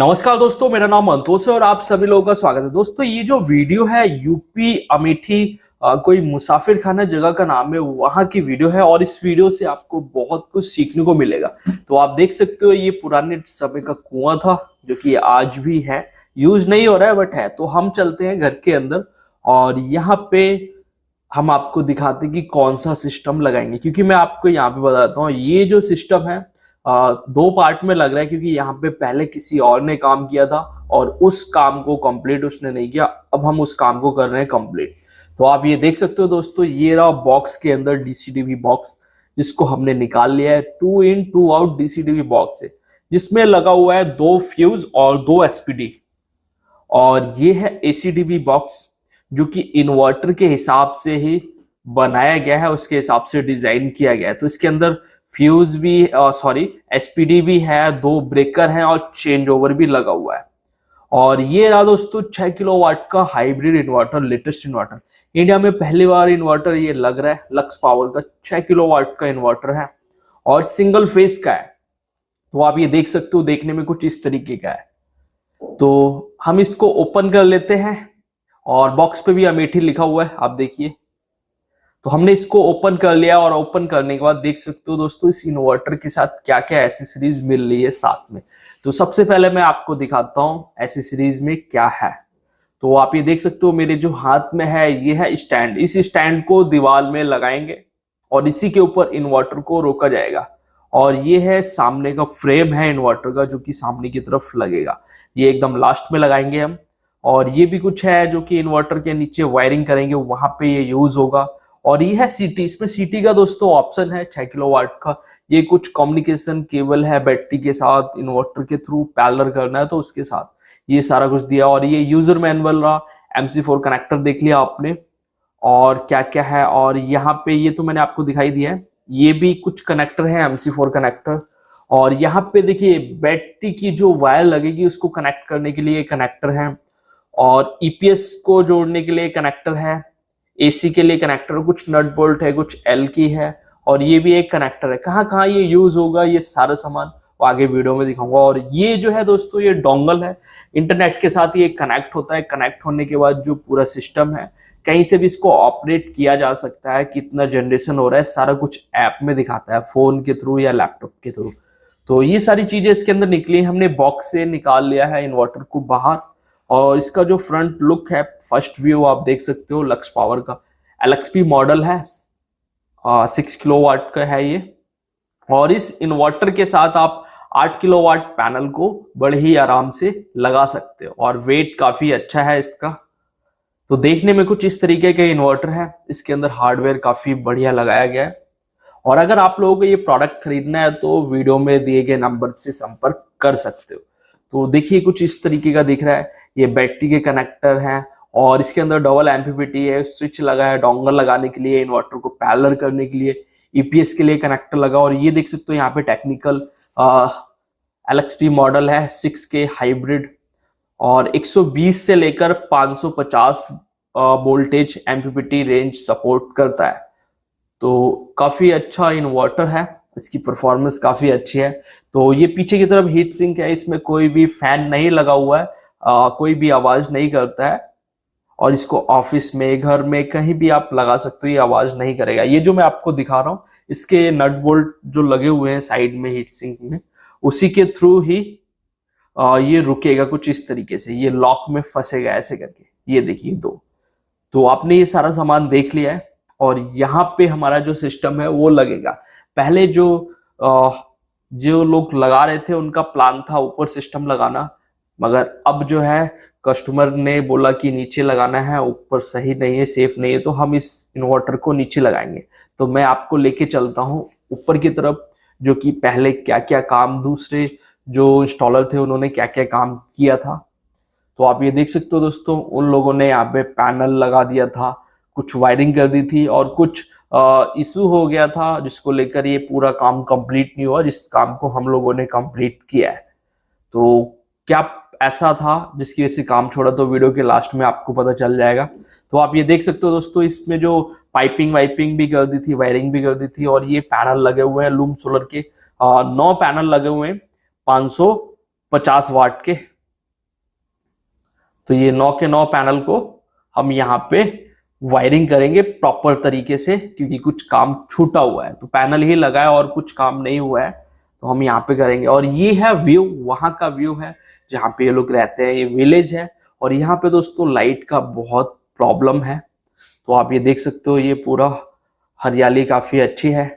नमस्कार दोस्तों, मेरा नाम अंतोष है और आप सभी लोगों का स्वागत है। दोस्तों, ये जो वीडियो है यूपी अमेठी कोई मुसाफिर खाना जगह का नाम है, वहां की वीडियो है और इस वीडियो से आपको बहुत कुछ सीखने को मिलेगा। तो आप देख सकते हो, ये पुराने समय का कुआं था जो कि आज भी है, यूज नहीं हो रहा है बट है। तो हम चलते हैं घर के अंदर और यहाँ पे हम आपको दिखाते हैं कि कौन सा सिस्टम लगाएंगे, क्योंकि मैं आपको यहाँ पे बताता हूँ ये जो सिस्टम है दो पार्ट में लग रहा है, क्योंकि यहाँ पे पहले किसी और ने काम किया था और उस काम को कंप्लीट उसने नहीं किया। अब हम उस काम को कर रहे हैं कंप्लीट। तो आप ये देख सकते हो दोस्तों, ये रहा बॉक्स के अंदर डीसीडीवी बॉक्स, जिसको हमने निकाल लिया है। 2 इन 2 आउट डीसीडीवी बॉक्स है, जिसमें लगा हुआ है 2 फ्यूज और 2 एसपीडी। और ये है एसीडीवी बॉक्स, जो कि इन्वर्टर के हिसाब से ही बनाया गया है, उसके हिसाब से डिजाइन किया गया है। तो इसके अंदर फ्यूज भी एसपीडी भी है, 2 ब्रेकर हैं और चेंज ओवर भी लगा हुआ है। और ये रहा दोस्तों 6 किलोवाट का hybrid inverter, latest inverter. India में पहली बार इन्वर्टर ये लग रहा है, लक्स पावर का 6 किलोवाट का इन्वर्टर है और सिंगल फेज का है। तो आप ये देख सकते हो, देखने में कुछ इस तरीके का है। तो हम इसको ओपन कर लेते हैं और बॉक्स पे भी अमेठी लिखा हुआ है, आप देखिए। तो हमने इसको ओपन कर लिया और ओपन करने के बाद देख सकते हो दोस्तों, इस इन्वर्टर के साथ क्या क्या एसेसरीज मिल रही है साथ में। तो सबसे पहले मैं आपको दिखाता हूं एसेसरीज में क्या है। तो आप ये देख सकते हो, मेरे जो हाथ में है ये है स्टैंड। इस स्टैंड को दीवार में लगाएंगे और इसी के ऊपर इन्वर्टर को रोका जाएगा। और ये है सामने का फ्रेम है इन्वर्टर का, जो कि सामने की तरफ लगेगा। ये एकदम लास्ट में लगाएंगे हम। और ये भी कुछ है जो कि इन्वर्टर के नीचे वायरिंग करेंगे, वहां पे ये यूज होगा। और ये है सीटी, इसमें सीटी का दोस्तों ऑप्शन है 6 किलोवाट का। ये कुछ कम्युनिकेशन केबल है बैटरी के साथ, इन्वर्टर के थ्रू पैरेलल करना है तो उसके साथ ये सारा कुछ दिया। और ये यूजर मैनुअल रहा, MC4 कनेक्टर देख लिया आपने, और क्या क्या है। और यहाँ पे ये तो मैंने आपको दिखाई दिया है, ये भी कुछ कनेक्टर है MC4 कनेक्टर। और यहाँ पे देखिए बैटरी की जो वायर लगेगी उसको कनेक्ट करने के लिए कनेक्टर है, और ईपीएस को जोड़ने के लिए कनेक्टर है, एसी के लिए कनेक्टर, कुछ नट बोल्ट है, कुछ एल की है, और ये भी एक कनेक्टर है। कहाँ कहाँ ये यूज होगा ये सारा सामान आगे वीडियो में दिखाऊंगा। और ये जो है दोस्तों, ये डोंगल है, इंटरनेट के साथ ये कनेक्ट होता है। कनेक्ट होने के बाद जो पूरा सिस्टम है, कहीं से भी इसको ऑपरेट किया जा सकता है, कितना जनरेशन हो रहा है सारा कुछ ऐप में दिखाता है, फोन के थ्रू या लैपटॉप के थ्रू। तो ये सारी चीजें इसके अंदर निकली। हमने बॉक्स से निकाल लिया है इन्वर्टर को बाहर। और इसका जो फ्रंट लुक है, फर्स्ट व्यू आप देख सकते हो, लक्स पावर का LXP मॉडल है, 6 किलोवाट का है ये। और इस इन्वर्टर के साथ आप 8 किलोवाट पैनल को बड़े ही आराम से लगा सकते हो, और वेट काफी अच्छा है इसका। तो देखने में कुछ इस तरीके का इन्वर्टर है, इसके अंदर हार्डवेयर काफी बढ़िया लगाया गया है। और अगर आप लोगों को ये प्रोडक्ट खरीदना है तो वीडियो में दिए गए नंबर से संपर्क कर सकते हो। तो देखिए कुछ इस तरीके का दिख रहा है, ये बैटरी के कनेक्टर हैं और इसके अंदर डबल एमपीपीटी है, स्विच लगा है डोंगल लगाने के लिए, इन्वर्टर को पैरेलल करने के लिए, ईपीएस के लिए कनेक्टर लगा। और ये देख सकते हो यहाँ पे टेक्निकल LXP मॉडल है, 6K हाइब्रिड, और 120 से लेकर 550 वोल्टेज एमपीपीटी रेंज सपोर्ट करता है। तो काफी अच्छा इन्वर्टर है, इसकी परफॉर्मेंस काफी अच्छी है। तो ये पीछे की तरफ हीट सिंक है, इसमें कोई भी फैन नहीं लगा हुआ है, कोई भी आवाज नहीं करता है। और इसको ऑफिस में, घर में, कहीं भी आप लगा सकते हो, ये आवाज नहीं करेगा। ये जो मैं आपको दिखा रहा हूँ, इसके नट बोल्ट जो लगे हुए हैं साइड में हीट सिंक में, उसी के थ्रू ही ये रुकेगा कुछ इस तरीके से, ये लॉक में फंसेगा ऐसे करके। ये देखिए दो। तो आपने ये सारा सामान देख लिया है और यहाँ पे हमारा जो सिस्टम है वो लगेगा। पहले जो लोग लगा रहे थे उनका प्लान था ऊपर सिस्टम लगाना, मगर अब जो है कस्टमर ने बोला कि नीचे लगाना है, ऊपर सही नहीं है, सेफ नहीं है, तो हम इस इन्वर्टर को नीचे लगाएंगे। तो मैं आपको लेके चलता हूँ ऊपर की तरफ, जो कि पहले क्या क्या काम, दूसरे जो इंस्टॉलर थे उन्होंने क्या क्या काम किया था। तो आप ये देख सकते हो दोस्तों, उन लोगों ने यहाँ पे पैनल लगा दिया था, कुछ वायरिंग कर दी थी, और कुछ इशू हो गया था जिसको लेकर ये पूरा काम कंप्लीट नहीं हुआ, जिस काम को हम लोगों ने कंप्लीट किया है। तो क्या ऐसा था जिसकी वजह से काम छोड़ा, तो वीडियो के लास्ट में आपको पता चल जाएगा। तो आप ये देख सकते हो दोस्तों, इसमें जो पाइपिंग वाइपिंग भी कर दी थी, वायरिंग भी कर दी थी, और ये पैनल लगे हुए हैं लूम सोलर के, 9 पैनल लगे हुए हैं 550 वाट के, तो ये 9 के 9 पैनल को हम यहाँ पे वायरिंग करेंगे प्रॉपर तरीके से, क्योंकि कुछ काम छूटा हुआ है। तो पैनल ही लगा है और कुछ काम नहीं हुआ है, तो हम यहाँ पे करेंगे। और ये है व्यू, वहां का व्यू है जहाँ पे ये लोग रहते हैं, ये विलेज है। और यहाँ पे दोस्तों लाइट का बहुत प्रॉब्लम है, तो आप ये देख सकते हो, ये पूरा हरियाली काफी अच्छी है।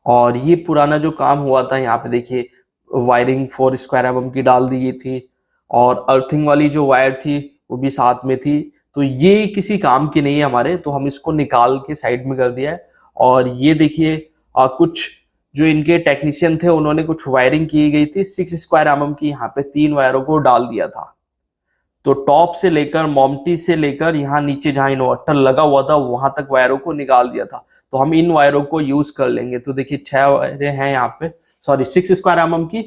और ये पुराना जो काम हुआ था, यहाँ पे देखिए वायरिंग 4 स्क्वायर mm की डाल दी गई थी, और अर्थिंग वाली जो वायर थी वो भी साथ में थी। तो ये किसी काम की नहीं है हमारे, तो हम इसको निकाल के साइड में कर दिया है। और ये देखिए कुछ जो इनके टेक्नीशियन थे, उन्होंने कुछ वायरिंग की गई थी 6 स्क्वायर mm की, यहाँ पे 3 वायरों को डाल दिया था। तो टॉप से लेकर मोमटी से लेकर यहाँ नीचे जहाँ इन्वर्टर लगा हुआ था वहां तक वायरों को निकाल दिया था। तो हम इन वायरों को यूज कर लेंगे। तो देखिए 6 वायरें हैं यहाँ पे, सॉरी 6 स्क्वायर mm की,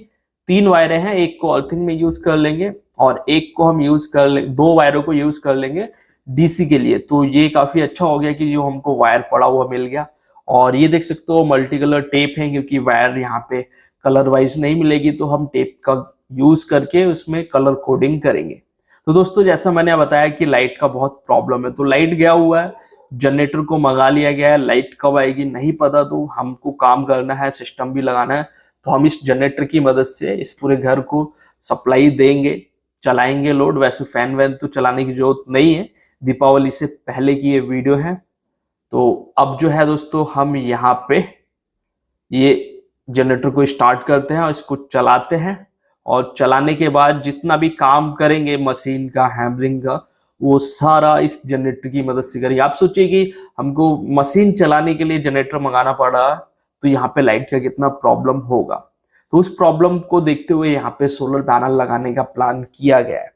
3 वायरें हैं, एक को अर्थिंग में यूज कर लेंगे और एक को हम यूज कर ले, 2 वायरों को यूज कर लेंगे डीसी के लिए। तो ये काफी अच्छा हो गया कि जो हमको वायर पड़ा हुआ मिल गया। और ये देख सकते हो मल्टी कलर टेप है, क्योंकि वायर यहाँ पे कलर वाइज नहीं मिलेगी, तो हम टेप का यूज करके उसमें कलर कोडिंग करेंगे। तो दोस्तों जैसा मैंने बताया कि लाइट का बहुत प्रॉब्लम है, तो लाइट गया हुआ है, जनरेटर को मंगा लिया गया है। लाइट कब आएगी नहीं पता, तो हमको काम करना है, सिस्टम भी लगाना है। तो हम इस जनरेटर की मदद से इस पूरे घर को सप्लाई देंगे, चलाएंगे लोड। वैसे फैन वैन तो चलाने की जरूरत नहीं है, दीपावली से पहले की ये वीडियो है। तो अब जो है दोस्तों, हम यहाँ पे ये जनरेटर को स्टार्ट करते हैं और इसको चलाते हैं। और चलाने के बाद जितना भी काम करेंगे मशीन का, हैमरिंग का, वो सारा इस जनरेटर की मदद से करेंगे। आप सोचिए कि हमको मशीन चलाने के लिए जनरेटर मंगाना पड़ा, तो यहाँ पे लाइट का कितना प्रॉब्लम होगा। तो उस प्रॉब्लम को देखते हुए यहाँ पे सोलर पैनल लगाने का प्लान किया गया है।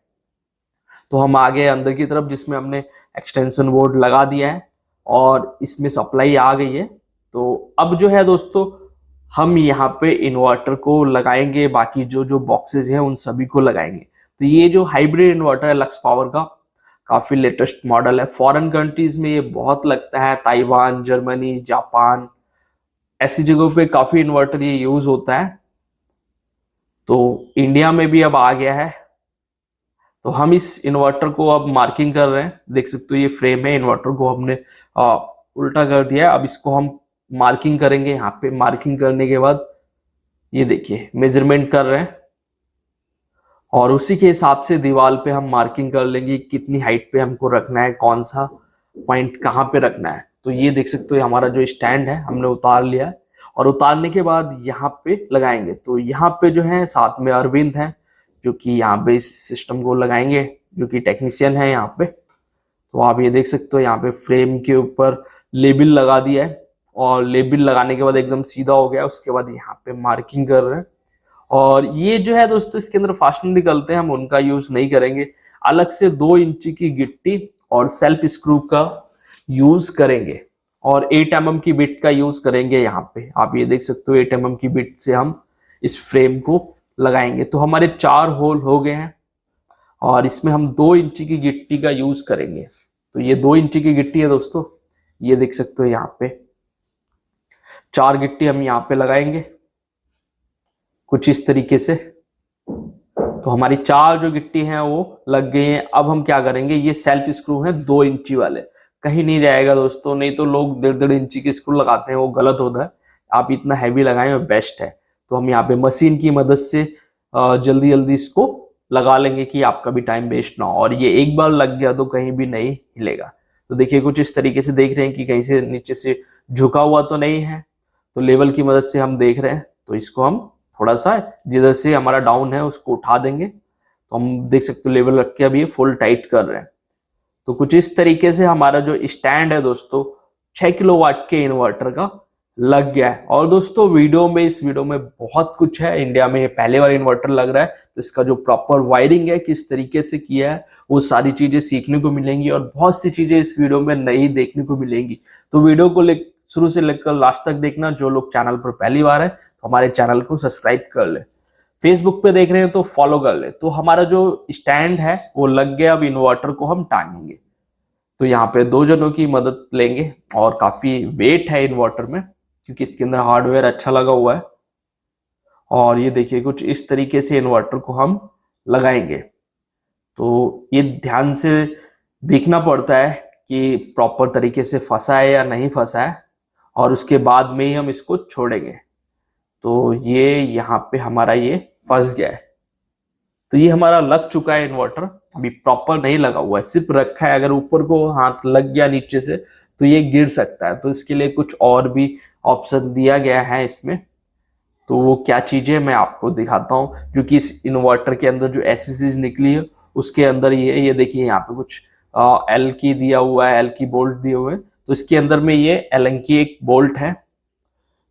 तो हम आ गए अंदर की तरफ, जिसमें हमने एक्सटेंशन बोर्ड लगा दिया है और इसमें सप्लाई आ गई है। तो अब जो है दोस्तों, हम यहाँ पे इन्वर्टर को लगाएंगे, बाकी जो जो बॉक्सेस हैं उन सभी को लगाएंगे। तो ये जो हाइब्रिड इन्वर्टर है लक्स पावर का, काफी लेटेस्ट मॉडल है। फॉरेन कंट्रीज में ये बहुत लगता है, ताइवान, जर्मनी, जापान, ऐसी जगहों पे काफी इन्वर्टर ये यूज होता है। तो इंडिया में भी अब आ गया है। तो हम इस इन्वर्टर को अब मार्किंग कर रहे हैं। देख सकते हो ये फ्रेम है, इन्वर्टर को हमने उल्टा कर दिया है। अब इसको हम मार्किंग करेंगे। यहाँ पे मार्किंग करने के बाद ये देखिए मेजरमेंट कर रहे हैं, और उसी के हिसाब से दीवार पे हम मार्किंग कर लेंगे कितनी हाइट पे हमको रखना है, कौन सा पॉइंट कहाँ पे रखना है। तो ये देख सकते हो हमारा जो स्टैंड है हमने उतार लिया है, और उतारने के बाद यहाँ पे लगाएंगे। तो यहाँ पे जो है साथ में अरविंद है, जो कि यहाँ पे इस सिस्टम को लगाएंगे, जो कि टेक्नीशियन है यहाँ पे। तो आप ये देख सकते हो यहाँ पे फ्रेम के ऊपर लेबल लगा दिया है, और लेबल लगाने के बाद एकदम सीधा हो गया। उसके बाद यहाँ पे मार्किंग कर रहे हैं। और ये जो है दोस्तों, इसके अंदर फास्टनर निकलते हैं, हम उनका यूज नहीं करेंगे। अलग से 2 इंची की गिट्टी और सेल्फ स्क्रू का यूज करेंगे, और 8 mm की बिट का यूज करेंगे। यहाँ पे आप ये देख सकते हो 8 mm की बिट से हम इस फ्रेम को लगाएंगे। तो हमारे 4 होल हो गए हैं, और इसमें हम 2 इंची की गिट्टी का यूज करेंगे। तो ये 2 इंची की गिट्टी है दोस्तों, ये देख सकते हो यहाँ पे 4 गिट्टी हम यहाँ पे लगाएंगे कुछ इस तरीके से। तो हमारी 4 जो गिट्टी हैं वो लग गई हैं। अब हम क्या करेंगे, ये सेल्फ स्क्रू हैं 2 इंची वाले, कहीं नहीं जाएगा दोस्तों, नहीं तो लोग 1.5 इंची के स्क्रू लगाते हैं, वो गलत होता है। आप इतना हैवी लगाएं वो बेस्ट है। तो हम यहाँ पे मशीन की मदद से जल्दी जल्दी इसको लगा लेंगे कि आपका भी टाइम वेस्ट ना हो। और ये एक बार लग गया तो कहीं भी नहीं हिलेगा। तो देखिए कुछ इस तरीके से देख रहे हैं कि कहीं से नीचे से झुका हुआ तो नहीं है। तो लेवल की मदद से हम देख रहे हैं। तो इसको हम थोड़ा सा जिधर से हमारा डाउन है उसको उठा देंगे। तो हम देख सकते हो लेवल रख के अभी फुल टाइट कर रहे हैं। तो कुछ इस तरीके से हमारा जो स्टैंड है दोस्तों 6 किलोवाट के इन्वर्टर का लग गया है। और दोस्तों इस वीडियो में बहुत कुछ है। इंडिया में पहले बार इन्वर्टर लग रहा है, तो इसका जो प्रॉपर वायरिंग है, किस तरीके से किया है, वो सारी चीजें सीखने को मिलेंगी, और बहुत सी चीजें इस वीडियो में नई देखने को मिलेंगी। तो वीडियो को शुरू से लेकर लास्ट तक देखना। जो लोग चैनल पर पहली बार है तो हमारे चैनल को सब्सक्राइब कर ले, फेसबुक पे देख रहे हैं तो फॉलो कर ले। तो हमारा जो स्टैंड है वो लग गया। अब इन्वर्टर को हम टांगेंगे। तो यहाँ पे 2 जनों की मदद लेंगे, और काफी वेट है इन्वर्टर में क्योंकि इसके अंदर हार्डवेयर अच्छा लगा हुआ है। और ये देखिए कुछ इस तरीके से इन्वर्टर को हम लगाएंगे। तो ये ध्यान से देखना पड़ता है कि प्रॉपर तरीके से फंसा है या नहीं फंसा है, और उसके बाद में ही हम इसको छोड़ेंगे। तो ये यहाँ पे हमारा ये फंस गया है। तो ये हमारा लग चुका है इन्वर्टर, अभी प्रॉपर नहीं लगा हुआ है, सिर्फ रखा है। अगर ऊपर को हाथ लग गया नीचे से तो ये गिर सकता है। तो इसके लिए कुछ और भी ऑप्शन दिया गया है इसमें। तो वो क्या चीज है मैं आपको दिखाता हूँ, क्योंकि इस इन्वर्टर के अंदर जो एसएसडीज निकली है उसके अंदर ये देखिए यहाँ पे कुछ एल की दिया हुआ है, एल की बोल्ट दिए हुए हैं। तो इसके अंदर में ये एलन की एक बोल्ट है,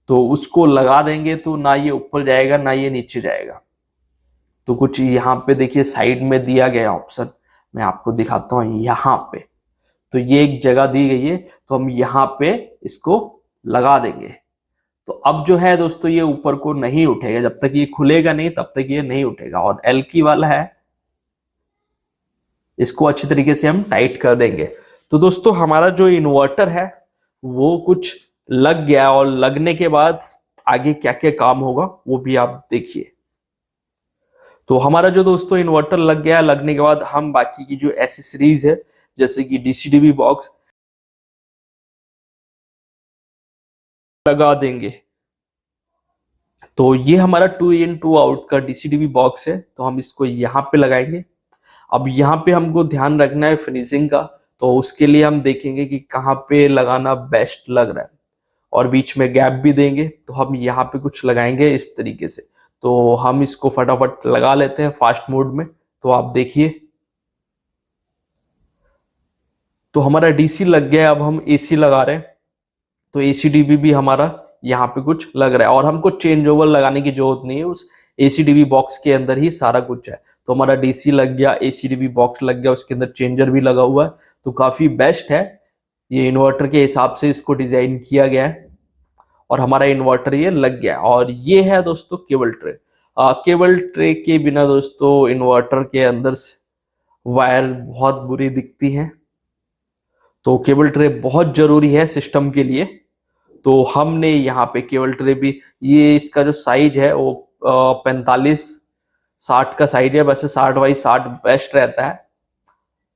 तो उसको लगा देंगे तो ना ये ऊपर जाएगा ना ये नीचे जाएगा। तो कुछ यहाँ पे देखिए साइड में दिया गया ऑप्शन, मैं आपको दिखाता हूँ यहाँ पे। तो ये एक जगह दी गई है, तो हम यहाँ पे इसको लगा देंगे। तो अब जो है दोस्तों ये ऊपर को नहीं उठेगा, जब तक ये खुलेगा नहीं तब तक ये नहीं उठेगा। और एल्की वाला है, इसको अच्छी तरीके से हम टाइट कर देंगे। तो दोस्तों हमारा जो इन्वर्टर है वो कुछ लग गया, और लगने के बाद आगे क्या क्या काम होगा वो भी आप देखिए। तो हमारा जो दोस्तों इन्वर्टर लग गया, लगने के बाद हम बाकी की जो एसेसरीज है जैसे कि डीसीडीबी बॉक्स लगा देंगे। तो ये हमारा 2 in 2 आउट का डीसीडीबी बॉक्स है, तो हम इसको यहाँ पे लगाएंगे। अब यहाँ पे हमको ध्यान रखना है फिनिशिंग का, तो उसके लिए हम देखेंगे कि कहाँ पे लगाना बेस्ट लग रहा है, और बीच में गैप भी देंगे। तो हम यहाँ पे कुछ लगाएंगे इस तरीके से। तो हम इसको फटाफट लगा लेते हैं फास्ट मोड में। तो आप देखिए, तो हमारा डीसी लग गया है। अब हम एसी लगा रहे हैं, तो एसीडीबी भी हमारा यहाँ पे कुछ लग रहा है, और हमको चेंज ओवर लगाने की जरूरत नहीं है, उस एसीडीबी बॉक्स के अंदर ही सारा कुछ है। तो हमारा डीसी लग गया, एसीडीबी बॉक्स लग गया, उसके अंदर चेंजर भी लगा हुआ है। तो काफी बेस्ट है, ये इन्वर्टर के हिसाब से इसको डिजाइन किया गया है। और हमारा इन्वर्टर ये लग गया। और ये है दोस्तों केबल ट्रे। केबल ट्रे के बिना दोस्तों इन्वर्टर के अंदर वायर बहुत बुरी दिखती है, तो केबल ट्रे बहुत जरूरी है सिस्टम के लिए। तो हमने यहाँ पे केबल ट्रे भी, ये इसका जो साइज है वो 45-60 का साइज है। वैसे 60x60 बेस्ट रहता है,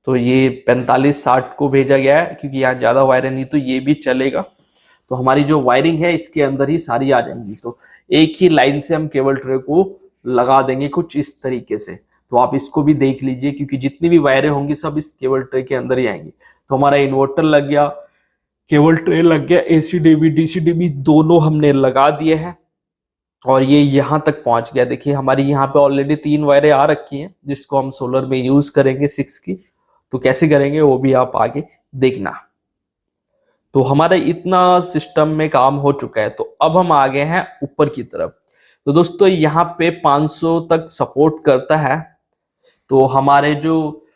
तो ये 45-60 को भेजा गया है, क्योंकि यहाँ ज्यादा वायरिंग नहीं तो ये भी चलेगा। तो हमारी जो वायरिंग है इसके अंदर ही सारी आ जाएंगी। तो एक ही लाइन से हम केबल ट्रे को लगा देंगे कुछ इस तरीके से। तो आप इसको भी देख लीजिए, क्योंकि जितनी भी वायरें होंगी सब इस केबल ट्रे के अंदर ही आएंगी। तो हमारा इन्वर्टर लग गया, केबल ट्रे लग गया, एसीडीबी डीसीडीबी दोनों हमने लगा दिए हैं, और ये यहाँ तक पहुंच गया। देखिए हमारी यहाँ पे ऑलरेडी 3 वायरें आ रखी हैं, जिसको हम सोलर में यूज करेंगे 6 की। तो कैसे करेंगे वो भी आप आगे देखना। तो हमारा इतना सिस्टम में काम हो चुका है। तो अब हम आ गए हैं ऊपर की तरफ। तो दोस्तों यहाँ पे 500 तक सपोर्ट करता है। तो हमारे जो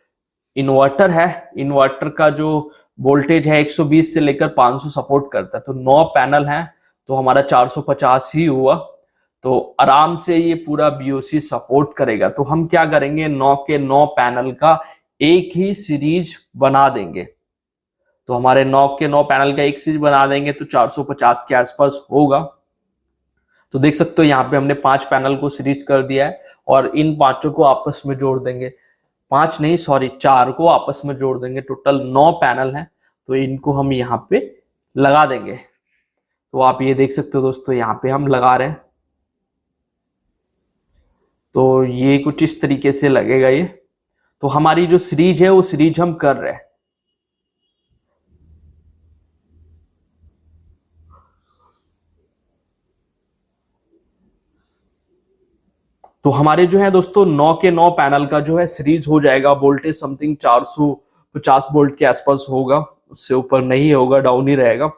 इन्वर्टर है, इन्वर्टर का जो वोल्टेज है 120 से लेकर 500 सपोर्ट करता है। तो 9 पैनल है, तो हमारा 450 ही हुआ। तो आराम से ये पूरा बीओसी सपोर्ट करेगा। तो हम क्या करेंगे, 9 के 9 पैनल का एक ही सीरीज बना देंगे। तो हमारे 9 के 9 पैनल का एक सीरीज बना देंगे तो 450 के आसपास होगा। तो देख सकते हो यहाँ पे हमने 5 पैनल को सीरीज कर दिया है, और इन पांचों को आपस में जोड़ देंगे। 5 नहीं, सॉरी 4 को आपस में जोड़ देंगे। टोटल 9 पैनल हैं, तो इनको हम यहाँ पे लगा देंगे। तो आप ये देख सकते हो दोस्तों, यहाँ पे हम लगा रहे हैं। तो ये कुछ इस तरीके से लगेगा ये। तो हमारी जो सीरीज है वो सीरीज हम कर रहे हैं। तो हमारे जो है दोस्तों 9 के 9 पैनल का जो है सीरीज हो जाएगा। वोल्टेज समथिंग 450 वोल्ट के आसपास होगा, उससे ऊपर नहीं होगा, डाउन ही रहेगा।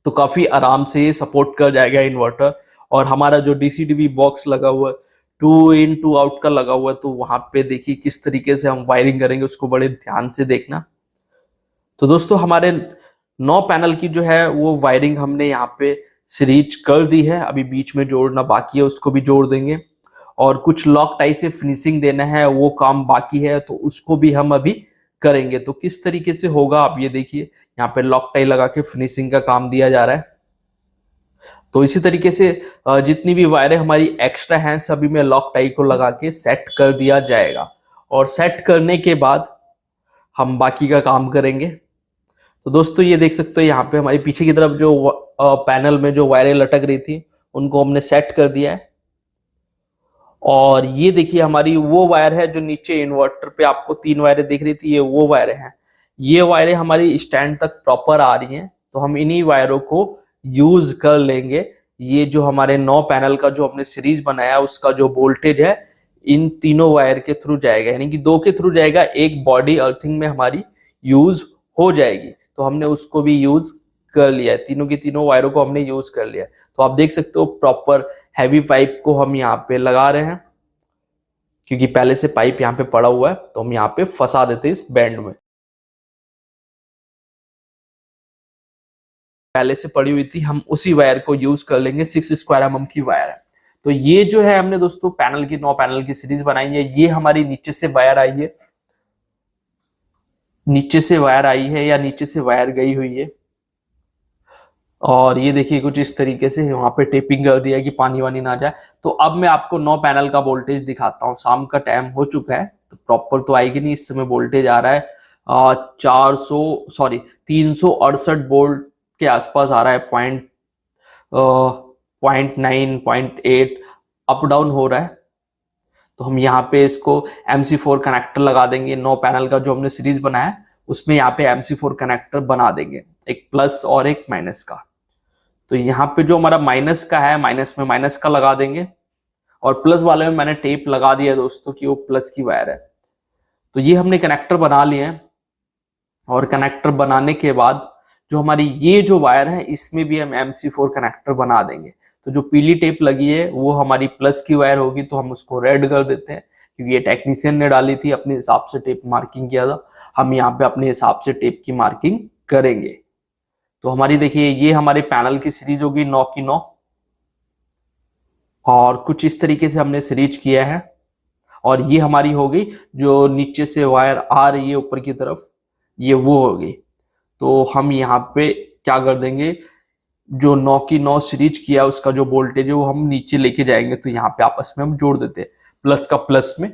तो काफी आराम से ये सपोर्ट कर जाएगा इन्वर्टर। और हमारा जो डीसीडीबी बॉक्स लगा हुआ है 2 in 2 आउट का लगा हुआ है, तो वहां पे देखिए किस तरीके से हम वायरिंग करेंगे, उसको बड़े ध्यान से देखना। तो दोस्तों हमारे 9 पैनल की जो है वो वायरिंग हमने यहाँ पे सीरीज कर दी है। अभी बीच में जोड़ना बाकी है, उसको भी जोड़ देंगे। और कुछ लॉक टाई से फिनिशिंग देना है, वो काम बाकी है, तो उसको भी हम अभी करेंगे। तो किस तरीके से होगा आप ये देखिए, यहाँ पे लॉक टाई लगा के फिनिशिंग का काम दिया जा रहा है। तो इसी तरीके से जितनी भी वायरें हमारी एक्स्ट्रा हैं सभी में लॉक टाई को लगा के सेट कर दिया जाएगा। और सेट करने के बाद हम बाकी का काम करेंगे। तो दोस्तों ये देख सकते हो यहाँ पे हमारी पीछे की तरफ जो पैनल में जो वायरें लटक रही थी उनको हमने सेट कर दिया है। और ये देखिए हमारी वो वायर है जो नीचे इन्वर्टर पे आपको 3 वायरें दिख रही थी, ये वो वायरें हैं। ये वायरें हमारी स्टैंड तक प्रॉपर आ रही हैं, तो हम इन्हीं वायरों को यूज कर लेंगे। ये जो हमारे 9 पैनल का जो हमने सीरीज बनाया उसका जो वोल्टेज है इन तीनों वायर के थ्रू जाएगा, यानी कि 2 के थ्रू जाएगा, एक बॉडी अर्थिंग में हमारी यूज हो जाएगी। तो हमने उसको भी यूज कर लिया है, तीनों की तीनों वायरों को हमने यूज कर लिया है। तो आप देख सकते हो प्रॉपर हैवी पाइप को हम यहाँ पे लगा रहे हैं, क्योंकि पहले से पाइप यहाँ पे पड़ा हुआ है तो हम यहाँ पे फंसा देते हैं इस बैंड में। पहले से पड़ी हुई थी, हम उसी वायर को यूज कर लेंगे। 6 स्क्वायर mm की वायर है। तो ये जो है हमने दोस्तों पैनल की 9 पैनल की सीरीज बनाई है। ये हमारी नीचे से वायर आई है, नीचे से वायर आई है या नीचे से वायर गई हुई है। और ये देखिए कुछ इस तरीके से वहां पे टेपिंग कर दिया कि पानी वानी ना जाए। तो अब मैं आपको 9 पैनल का वोल्टेज दिखाता हूँ। शाम का टाइम हो चुका है तो प्रॉपर तो आएगी नहीं, इस समय वोल्टेज आ रहा है 368 वोल्ट के आसपास आ रहा है। 0.9 0.8 अप डाउन हो रहा है। तो हम यहाँ पे इसको MC4 कनेक्टर लगा देंगे। 9 पैनल का जो हमने सीरीज बनाया है उसमें यहाँ पे MC4 कनेक्टर बना देंगे, एक प्लस और एक माइनस का। तो यहाँ पे जो हमारा माइनस का है, माइनस में माइनस का लगा देंगे, और प्लस वाले में मैंने टेप लगा दिया है दोस्तों कि वो प्लस की वायर है। तो ये हमने कनेक्टर बना लिए हैं। और कनेक्टर बनाने के बाद जो हमारी ये जो वायर है इसमें भी हम MC4 कनेक्टर बना देंगे। तो जो पीली टेप लगी है वो हमारी प्लस की वायर होगी, तो हम उसको रेड कर देते हैं, क्योंकि ये टेक्नीशियन ने डाली थी, अपने हिसाब से टेप मार्किंग किया था। हम यहाँ पे अपने हिसाब से टेप की मार्किंग करेंगे। तो हमारी देखिए ये हमारे पैनल की सीरीज होगी 9 की 9, और कुछ इस तरीके से हमने सीरीज किया है। और ये हमारी होगी जो नीचे से वायर आ रही है ऊपर की तरफ, ये वो होगी। तो हम यहाँ पे क्या कर देंगे, जो 9 की 9 सीरीज किया उसका जो वोल्टेज है वो हम नीचे लेके जाएंगे। तो यहाँ पे आपस में हम जोड़ देते हैं, प्लस का प्लस में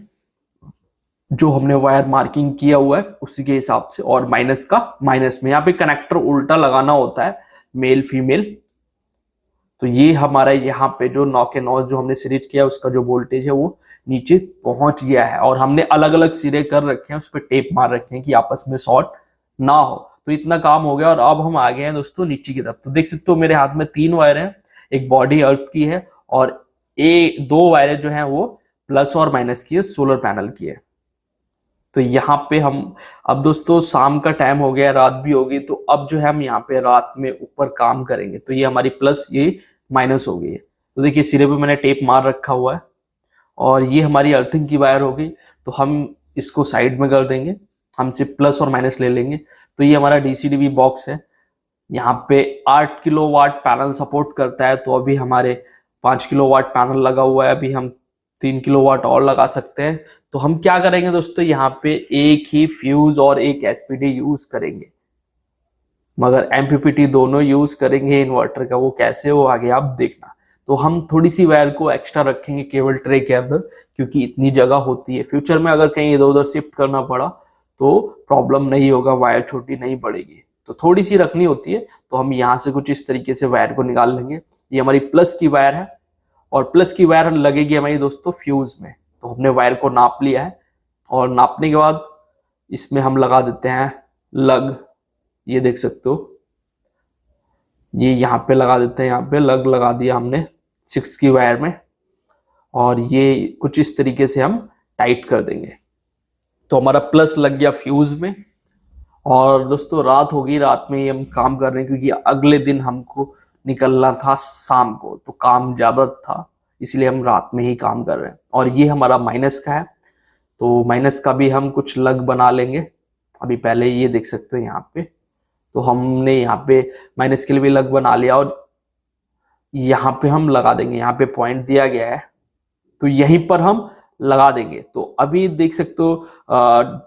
जो हमने वायर मार्किंग किया हुआ है उसी के हिसाब से, और माइनस का माइनस में। यहाँ पे कनेक्टर उल्टा लगाना होता है, मेल फीमेल। तो ये हमारा यहाँ पे जो 9 के 9 जो हमने सीरीज किया उसका जो वोल्टेज है वो नीचे पहुंच गया है। और हमने अलग अलग सिरे कर रखे हैं, उस पर टेप मार रखे हैं कि आपस में शॉर्ट ना हो। तो इतना काम हो गया और अब हम आ गए हैं दोस्तों नीचे की तरफ। तो देख सकते हो मेरे हाथ में 3 वायर हैं, एक बॉडी अर्थ की है और 2 वायरें जो है वो प्लस और माइनस की है, सोलर पैनल की है। तो यहाँ पे हम अब दोस्तों शाम का टाइम हो गया, रात भी होगी, तो अब जो है हम यहाँ पे रात में ऊपर काम करेंगे। तो ये हमारी प्लस, ये माइनस हो गई है। तो देखिए सिरे पे मैंने टेप मार रखा हुआ है, और ये हमारी अर्थिंग की वायर हो गई। तो हम इसको साइड में कर देंगे, हम सिर्फ प्लस और माइनस ले लेंगे। तो ये हमारा DCDB बॉक्स है। यहाँ पे 8 किलोवाट पैनल सपोर्ट करता है, तो अभी हमारे 5 किलोवाट पैनल लगा हुआ है, अभी हम 3 किलोवाट और लगा सकते हैं। तो हम क्या करेंगे दोस्तों, यहाँ पे एक ही फ्यूज और एक SPD यूज करेंगे, मगर MPPT दोनों यूज करेंगे इन्वर्टर का। वो कैसे हो आगे आप देखना। तो हम थोड़ी सी वायर को एक्स्ट्रा रखेंगे केबल ट्रे के अंदर, क्योंकि इतनी जगह होती है। फ्यूचर में अगर कहीं इधर उधर शिफ्ट करना पड़ा तो प्रॉब्लम नहीं होगा, वायर छोटी नहीं पड़ेगी। तो थोड़ी सी रखनी होती है। तो हम यहाँ से कुछ इस तरीके से वायर को निकाल लेंगे। ये हमारी प्लस की वायर है, और प्लस की वायर लगेगी हमारी दोस्तों फ्यूज में। तो हमने वायर को नाप लिया है, और नापने के बाद इसमें हम लगा देते हैं लग। ये देख सकते हो, ये यहाँ पे लगा देते हैं, यहाँ पे लग लगा दिया हमने 6 की वायर में, और ये कुछ इस तरीके से हम टाइट कर देंगे। तो हमारा प्लस लग गया फ्यूज में। और दोस्तों रात होगी, रात में ही हम काम कर रहे हैं, क्योंकि अगले दिन हमको निकलना था शाम को, तो काम ज्यादा था, इसलिए हम रात में ही काम कर रहे हैं। और ये हमारा माइनस का है, तो माइनस का भी हम कुछ लग बना लेंगे। अभी पहले ये देख सकते हो यहाँ पे, तो हमने यहाँ पे माइनस के लिए भी लग बना लिया, और यहाँ पे हम लगा देंगे। यहाँ पे पॉइंट दिया गया है, तो यहीं पर हम लगा देंगे। तो अभी देख सकते हो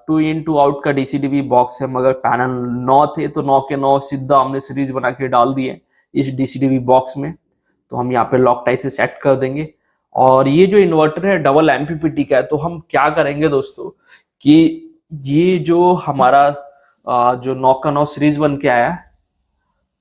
2 in 2 आउट का DCDB बॉक्स है, मगर पैनल 9 थे, तो 9 के 9 सीधा हमने सीरीज बना के डाल दिए इस DCDB बॉक्स में। तो हम यहाँ पे लॉक टाई से सेट कर देंगे, और ये जो इन्वर्टर है डबल एमपीपीटी का है, तो हम क्या करेंगे दोस्तों कि ये जो हमारा जो 9 का 9 सीरीज बन के आया है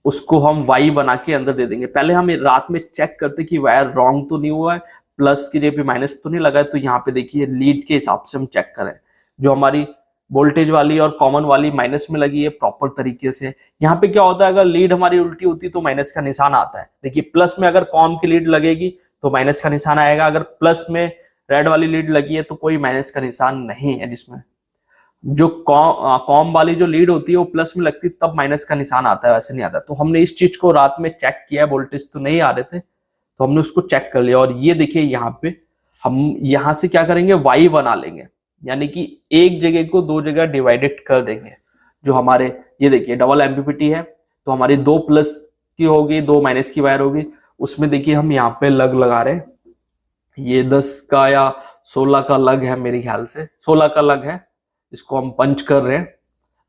उसको हम वाई बना के अंदर दे देंगे। पहले हम रात में चेक करते कि वायर रॉन्ग तो नहीं हुआ है, प्लस की जगह पे माइनस तो नहीं लगा है। तो यहाँ पे देखिए लीड के हिसाब से हम चेक करें, जो हमारी वोल्टेज वाली और कॉमन वाली माइनस में लगी है प्रॉपर तरीके से। यहाँ पे क्या होता है, अगर लीड हमारी उल्टी होती तो माइनस का निशान आता है। देखिए प्लस में अगर कॉम की लीड लगेगी तो माइनस का निशान आएगा, अगर प्लस में रेड वाली लीड लगी है तो कोई माइनस का निशान नहीं है। जिसमें जो कॉम वाली जो लीड होती है वो प्लस में लगती है तब माइनस का निशान आता है, वैसे नहीं आता। तो हमने इस चीज को रात में चेक किया, वोल्टेज तो नहीं आ रहे थे तो हमने उसको चेक कर लिया। और ये देखिए यहाँ पे हम यहाँ से क्या करेंगे, वाई बना लेंगे, यानी कि एक जगह को दो जगह डिवाइडेड कर देंगे। जो हमारे ये देखिए डबल एमपीपीटी है तो हमारी 2 प्लस की होगी, 2 माइनस की वायर होगी। उसमें देखिए हम यहाँ पे लग लगा रहे हैं, ये 10 का या 16 का लग है, मेरे ख्याल से 16 का लग है। इसको हम पंच कर रहे हैं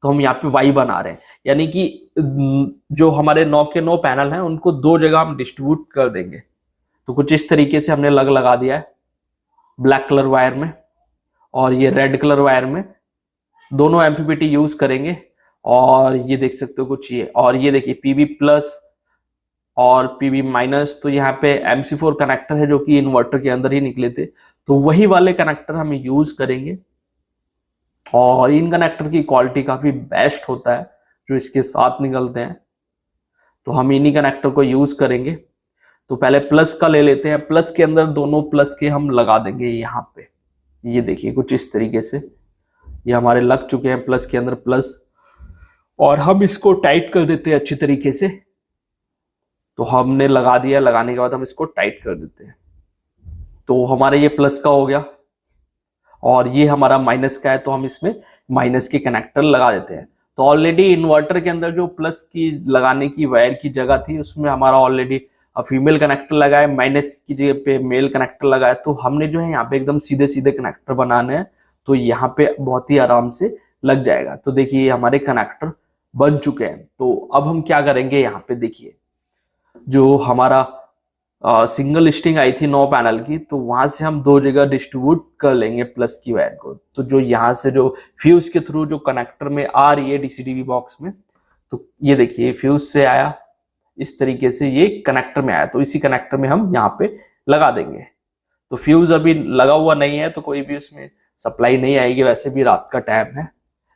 तो हम यहाँ पे वाई बना रहे हैं, यानी कि जो हमारे 9 के 9 पैनल हैं उनको 2 जगह हम डिस्ट्रीब्यूट कर देंगे। तो कुछ इस तरीके से हमने लग लगा दिया है, ब्लैक कलर वायर में और ये रेड कलर वायर में, दोनों एमपीपीटी यूज करेंगे। और ये देख सकते हो कुछ ये, और ये देखिए पीबी प्लस और पीबी माइनस। तो यहाँ पे MC4 कनेक्टर है जो कि इन्वर्टर के अंदर ही निकले थे, तो वही वाले कनेक्टर हम यूज करेंगे। और इन कनेक्टर की क्वालिटी काफी बेस्ट होता है जो इसके साथ निकलते हैं, तो हम इन्हीं कनेक्टर को यूज करेंगे। तो पहले प्लस का ले लेते हैं, प्लस के अंदर दोनों प्लस के हम लगा देंगे यहाँ पे। ये देखिए कुछ इस तरीके से ये हमारे लग चुके हैं प्लस के अंदर प्लस, और हम इसको टाइट कर देते हैं अच्छी तरीके से। तो हमने लगा दिया, लगाने के बाद हम इसको टाइट कर देते हैं। तो हमारे ये प्लस का हो गया और ये हमारा माइनस का है, तो हम इसमें माइनस के कनेक्टर लगा देते हैं। तो ऑलरेडी इन्वर्टर के अंदर जो प्लस की लगाने की वायर की जगह थी उसमें हमारा ऑलरेडी फीमेल कनेक्टर लगा है, माइनस की जगह पे मेल कनेक्टर लगा है। तो हमने जो है यहाँ पे एकदम सीधे सीधे कनेक्टर बनाने हैं, तो यहाँ पे बहुत ही आराम से लग जाएगा। तो देखिए हमारे कनेक्टर बन चुके हैं। तो अब हम क्या करेंगे, यहाँ पे देखिए जो हमारा सिंगल लिस्टिंग आई थी 9 पैनल की, तो वहां से हम 2 जगह डिस्ट्रीब्यूट कर लेंगे प्लस की वायर को। तो जो यहाँ से जो फ्यूज के थ्रू जो कनेक्टर में आ रही है डीसीडीवी बॉक्स में, तो ये देखिए फ्यूज से आया, इस तरीके से ये कनेक्टर में आया, तो इसी कनेक्टर में हम यहाँ पे लगा देंगे। तो फ्यूज अभी लगा हुआ नहीं है तो कोई भी उसमें सप्लाई नहीं आएगी, वैसे भी रात का टाइम है।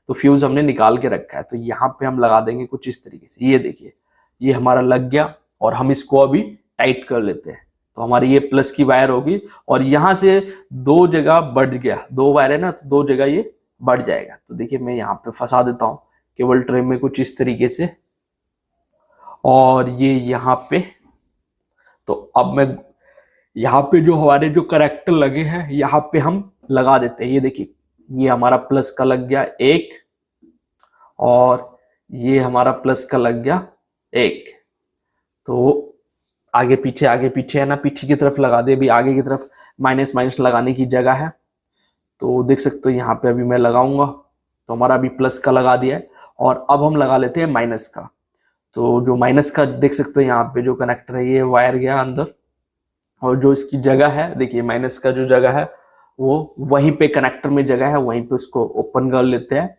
तो फ्यूज हमने निकाल के रखा है, तो यहाँ पे हम लगा देंगे कुछ इस तरीके से। ये देखिए ये हमारा लग गया और हम इसको अभी टाइट कर लेते हैं। तो हमारी ये प्लस की वायर होगी और यहाँ से 2 जगह बढ़ गया, 2 वायर है ना, तो 2 जगह ये बढ़ जाएगा। तो देखिए मैं यहाँ पे फंसा देता हूँ केबल ट्रे में कुछ इस तरीके से, और ये यहाँ पे। तो अब मैं यहाँ पे जो हमारे जो कनेक्टर लगे हैं यहाँ पे हम लगा देते हैं। ये देखिए ये हमारा प्लस का लग गया एक, और ये हमारा प्लस का लग गया एक। तो आगे पीछे है ना, पीछे की तरफ लगा दे, अभी आगे की तरफ माइनस माइनस लगाने की जगह है। तो देख सकते हो यहाँ पे अभी मैं लगाऊंगा, तो हमारा अभी प्लस का लगा दिया है। और अब हम लगा लेते हैं माइनस का। तो जो माइनस का देख सकते हो यहाँ पे जो कनेक्टर है ये वायर गया अंदर, और जो इसकी जगह है देखिए माइनस का जो जगह है वो वहीं पे कनेक्टर में जगह है, वहीं पे उसको ओपन कर लेते हैं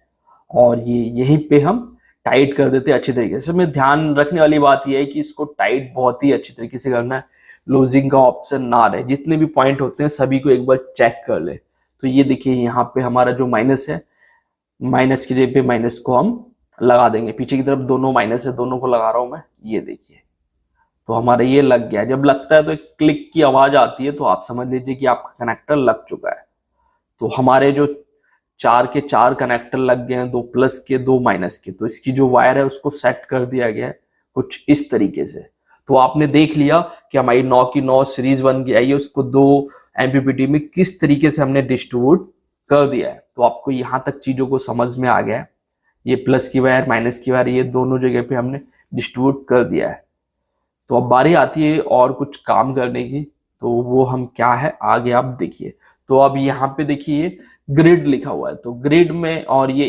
और ये यहीं पे हम टाइट कर देते हैं अच्छी तरीके से। इसमें ध्यान रखने वाली बात यह है कि इसको टाइट बहुत ही अच्छी तरीके से करना है, लूजिंग का ऑप्शन ना रहे। जितने भी पॉइंट होते हैं सभी को एक बार चेक कर ले। तो ये देखिए यहाँ पे हमारा जो माइनस है, माइनस की जगह पे माइनस को हम लगा देंगे। पीछे की तरफ दोनों माइनस है, दोनों को लगा रहा हूं मैं, ये देखिए। तो हमारा ये लग गया। जब लगता है तो एक क्लिक की आवाज आती है, तो आप समझ लीजिए कि आपका कनेक्टर लग चुका है। तो हमारे जो 4 के 4 कनेक्टर लग गए हैं, 2 प्लस के 2 माइनस के। तो इसकी जो वायर है उसको सेट कर दिया गया है कुछ इस तरीके से। तो आपने देख लिया कि हमारी 9 की 9 सीरीज बन गई है, उसको 2 एमपीपीटी में किस तरीके से हमने डिस्ट्रीब्यूट कर दिया है। तो आपको यहाँ तक चीजों को समझ में आ गया है। ये प्लस की वायर माइनस की वायर ये दोनों जगह पे हमने डिस्ट्रीब्यूट कर दिया है। तो अब बारी आती है और कुछ काम करने की, तो वो हम क्या है आगे आप देखिए। तो अब यहाँ पे देखिए ग्रिड लिखा हुआ है, तो ग्रिड में और ये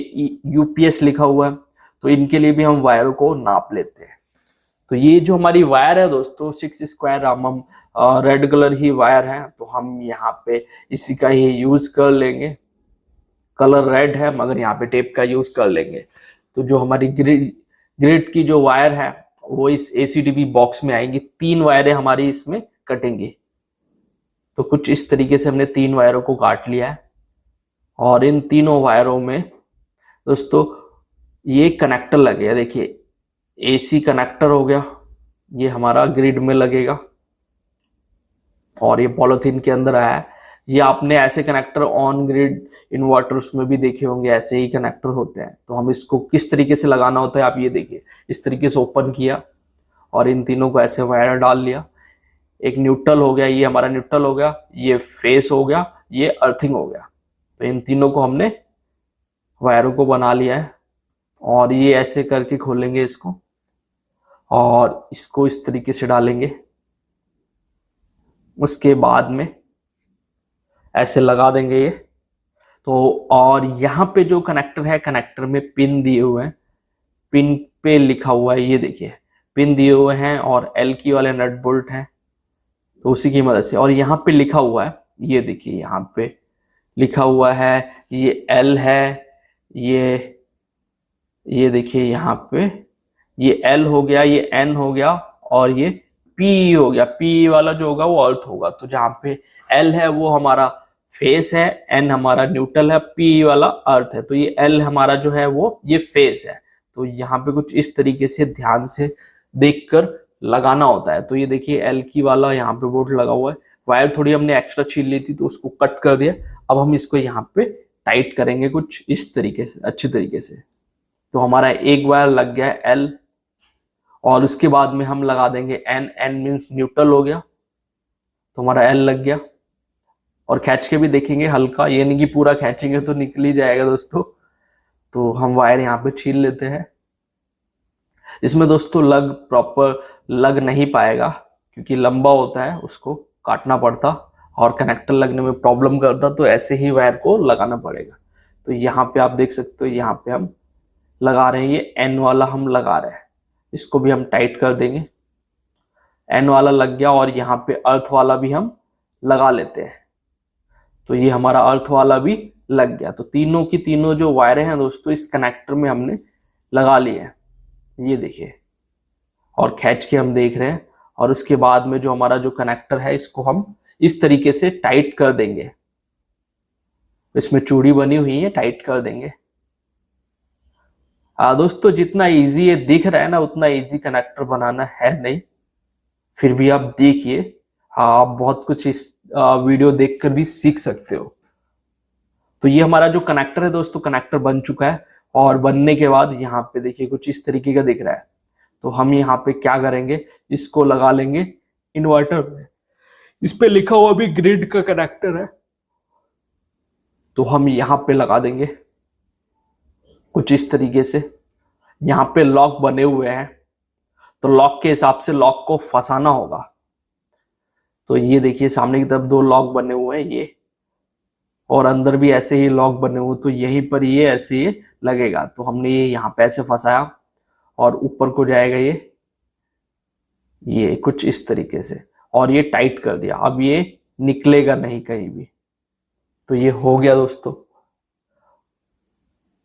यूपीएस लिखा हुआ है, तो इनके लिए भी हम वायरों को नाप लेते हैं। तो ये जो हमारी वायर है दोस्तों 6 स्क्वायर हम रेड कलर ही वायर है, तो हम यहाँ पे इसी का ही यूज कर लेंगे। कलर रेड है मगर यहाँ पे टेप का यूज कर लेंगे। तो जो हमारी ग्रिड की जो वायर है वो इस एसीडीबी बॉक्स में आएंगी। 3 वायरें हमारी इसमें कटेंगी। तो कुछ इस तरीके से हमने 3 वायरों को काट लिया है और इन तीनों वायरों में दोस्तों ये कनेक्टर लगेगा। देखिए एसी कनेक्टर हो गया, ये हमारा ग्रिड में लगेगा और ये पॉलिथीन के अंदर आया है। ये आपने ऐसे कनेक्टर ऑन ग्रिड इन्वर्टर्स में भी देखे होंगे, ऐसे ही कनेक्टर होते हैं। तो हम इसको किस तरीके से लगाना होता है आप ये देखिए। इस तरीके से ओपन किया और इन तीनों को ऐसे वायर डाल लिया। एक न्यूट्रल हो गया, ये हमारा न्यूट्रल हो गया, ये फेस हो गया, ये अर्थिंग हो गया। तो इन तीनों को हमने वायरों को बना लिया है और ये ऐसे करके खोलेंगे इसको और इसको इस तरीके से डालेंगे। उसके बाद में ऐसे लगा देंगे ये। तो और यहाँ पे जो कनेक्टर है, कनेक्टर में पिन दिए हुए हैं, पिन पे लिखा हुआ है, ये देखिए पिन दिए हुए हैं और एल की वाले नट बोल्ट हैं, तो उसी की मदद से। और यहाँ पे लिखा हुआ है, ये देखिए यहाँ पे लिखा हुआ है, ये एल है, ये देखिए यहाँ पे ये एल हो गया, ये एन हो गया और ये पी हो गया। पी वाला जो होगा वो अर्थ होगा। तो जहाँ पे एल है वो हमारा फेस है, एन हमारा न्यूट्रल है, पी वाला अर्थ है। तो ये एल हमारा जो है वो ये फेस है। तो यहाँ पे कुछ इस तरीके से ध्यान से देखकर लगाना होता है। तो ये देखिए एल की वाला यहाँ पे बोर्ड लगा हुआ है। वायर थोड़ी हमने एक्स्ट्रा छील ली थी तो उसको कट कर दिया। अब हम इसको यहाँ पे टाइट करेंगे कुछ इस तरीके से, अच्छी तरीके से। तो हमारा एक वायर लग गया है एल और उसके बाद में हम लगा देंगे एन। एन मीन्स न्यूट्रल हो गया, तो हमारा एल लग गया। और खींच के भी देखेंगे हल्का, ये नहीं कि पूरा खींचेंगे तो निकल ही जाएगा दोस्तों। तो हम वायर यहाँ पे छील लेते हैं। इसमें दोस्तों प्रॉपर लग नहीं पाएगा क्योंकि लंबा होता है, उसको काटना पड़ता और कनेक्टर लगने में प्रॉब्लम करता, तो ऐसे ही वायर को लगाना पड़ेगा। तो यहाँ पे आप देख सकते हो, यहाँ पे हम लगा रहे हैं, ये एन वाला हम लगा रहे हैं। इसको भी हम टाइट कर देंगे। एन वाला लग गया और यहाँ पे अर्थ वाला भी हम लगा लेते हैं। तो ये हमारा अर्थ वाला भी लग गया। तो तीनों की तीनों जो वायरें हैं दोस्तों इस कनेक्टर में हमने लगा ली है, ये देखिए। और खींच के हम देख रहे हैं और उसके बाद में जो हमारा जो कनेक्टर है इसको हम इस तरीके से टाइट कर देंगे। इसमें चूड़ी बनी हुई है, टाइट कर देंगे। दोस्तों जितना इजी ये दिख रहा है ना उतना इजी कनेक्टर बनाना है नहीं, फिर भी आप देखिए। आप बहुत कुछ इस वीडियो देखकर भी सीख सकते हो। तो ये हमारा जो कनेक्टर है दोस्तों, कनेक्टर बन चुका है और बनने के बाद यहाँ पे देखिए कुछ इस तरीके का दिख रहा है। तो हम यहाँ पे क्या करेंगे, इसको लगा लेंगे इन्वर्टर में। इस पे लिखा हुआ भी ग्रिड का कनेक्टर है, तो हम यहाँ पे लगा देंगे कुछ इस तरीके से। यहाँ पे लॉक बने हुए हैं, तो लॉक के हिसाब से लॉक को फंसाना होगा। तो ये देखिए सामने की तरफ 2 लॉक बने हुए हैं ये, और अंदर भी ऐसे ही लॉक बने हुए, तो यहीं पर ये ऐसे ही लगेगा। तो हमने ये यहाँ पे ऐसे फंसाया और ऊपर को जाएगा ये कुछ इस तरीके से, और ये टाइट कर दिया। अब ये निकलेगा नहीं कहीं भी। तो ये हो गया दोस्तों।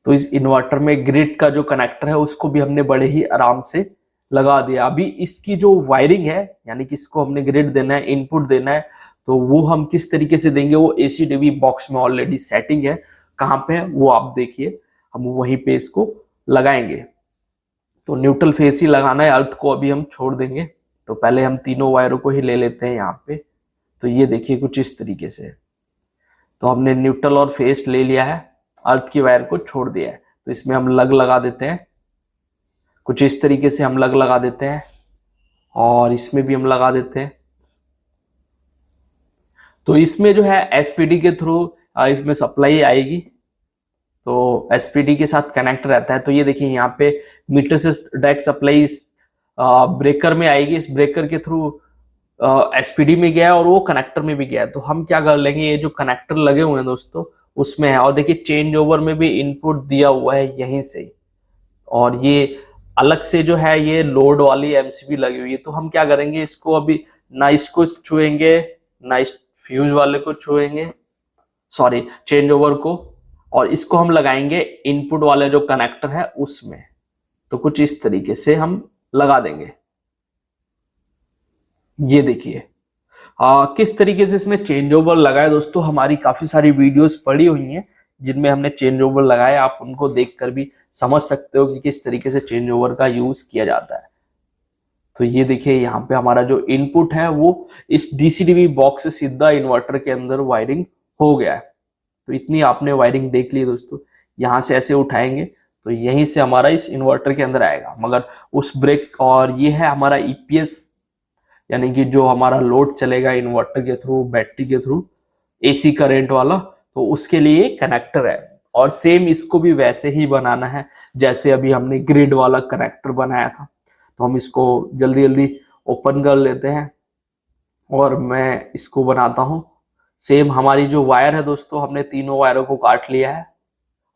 तो इस इन्वर्टर में ग्रिड का जो कनेक्टर है उसको भी हमने बड़े ही आराम से लगा दिया। अभी इसकी जो वायरिंग है, यानी कि इसको हमने ग्रिड देना है, इनपुट देना है, तो वो हम किस तरीके से देंगे वो एसीडीवी बॉक्स में ऑलरेडी सेटिंग है। कहाँ पे है वो आप देखिए, हम वहीं पे इसको लगाएंगे। तो न्यूट्रल फेस ही लगाना है, अर्थ को अभी हम छोड़ देंगे। तो पहले हम तीनों वायरों को ही ले लेते हैं यहाँ पे। तो ये देखिए कुछ इस तरीके से। तो हमने न्यूट्रल और फेस ले लिया है, अर्थ की वायर को छोड़ दिया है। तो इसमें हम लग लगा देते हैं, कुछ इस तरीके से हम लग लगा देते हैं, और इसमें भी हम लगा देते हैं। तो इसमें जो है एसपीडी के थ्रू इसमें सप्लाई आएगी, तो एसपीडी के साथ कनेक्ट रहता है। तो ये देखिए यहाँ पे मीटर से डायरेक्ट सप्लाई इस ब्रेकर में आएगी। इस ब्रेकर के थ्रू एसपीडी में गया है और वो कनेक्टर में भी गया है। तो हम क्या कर लेंगे, ये जो कनेक्टर लगे हुए हैं दोस्तों उसमें है, और देखिए चेंज ओवर में भी इनपुट दिया हुआ है यहीं से, और ये अलग से जो है ये लोड वाली एमसीबी लगी हुई है। तो हम क्या करेंगे, इसको अभी ना इसको छुएंगे ना इस फ्यूज वाले को छुएंगे, सॉरी चेंज ओवर को, और इसको हम लगाएंगे इनपुट वाले जो कनेक्टर है उसमें। तो कुछ इस तरीके से हम लगा देंगे। ये देखिए किस तरीके से इसमें चेंज ओवर लगाए दोस्तों। हमारी काफी सारी वीडियोस पड़ी हुई हैं जिनमें हमने चेंज ओवर लगाया, आप उनको देखकर भी समझ सकते हो कि किस तरीके से चेंज ओवर का यूज किया जाता है। तो ये देखिए यहाँ पे हमारा जो इनपुट है वो इस डीसीडीवी बॉक्स से सीधा इन्वर्टर के अंदर वायरिंग हो गया है। तो इतनी आपने वायरिंग देख ली दोस्तों। यहाँ से ऐसे उठाएंगे तो यहीं से हमारा इस इन्वर्टर के अंदर आएगा, मगर उस ब्रेक, और ये है हमारा ईपीएस, यानी कि जो हमारा लोड चलेगा इन्वर्टर के थ्रू, बैटरी के थ्रू, एसी करंट वाला, तो उसके लिए कनेक्टर है। और सेम इसको भी वैसे ही बनाना है जैसे अभी हमने ग्रिड वाला कनेक्टर बनाया था। तो हम इसको जल्दी जल्दी ओपन कर लेते हैं और मैं इसको बनाता हूं। सेम हमारी जो वायर है दोस्तों, हमने तीनों वायरों को काट लिया है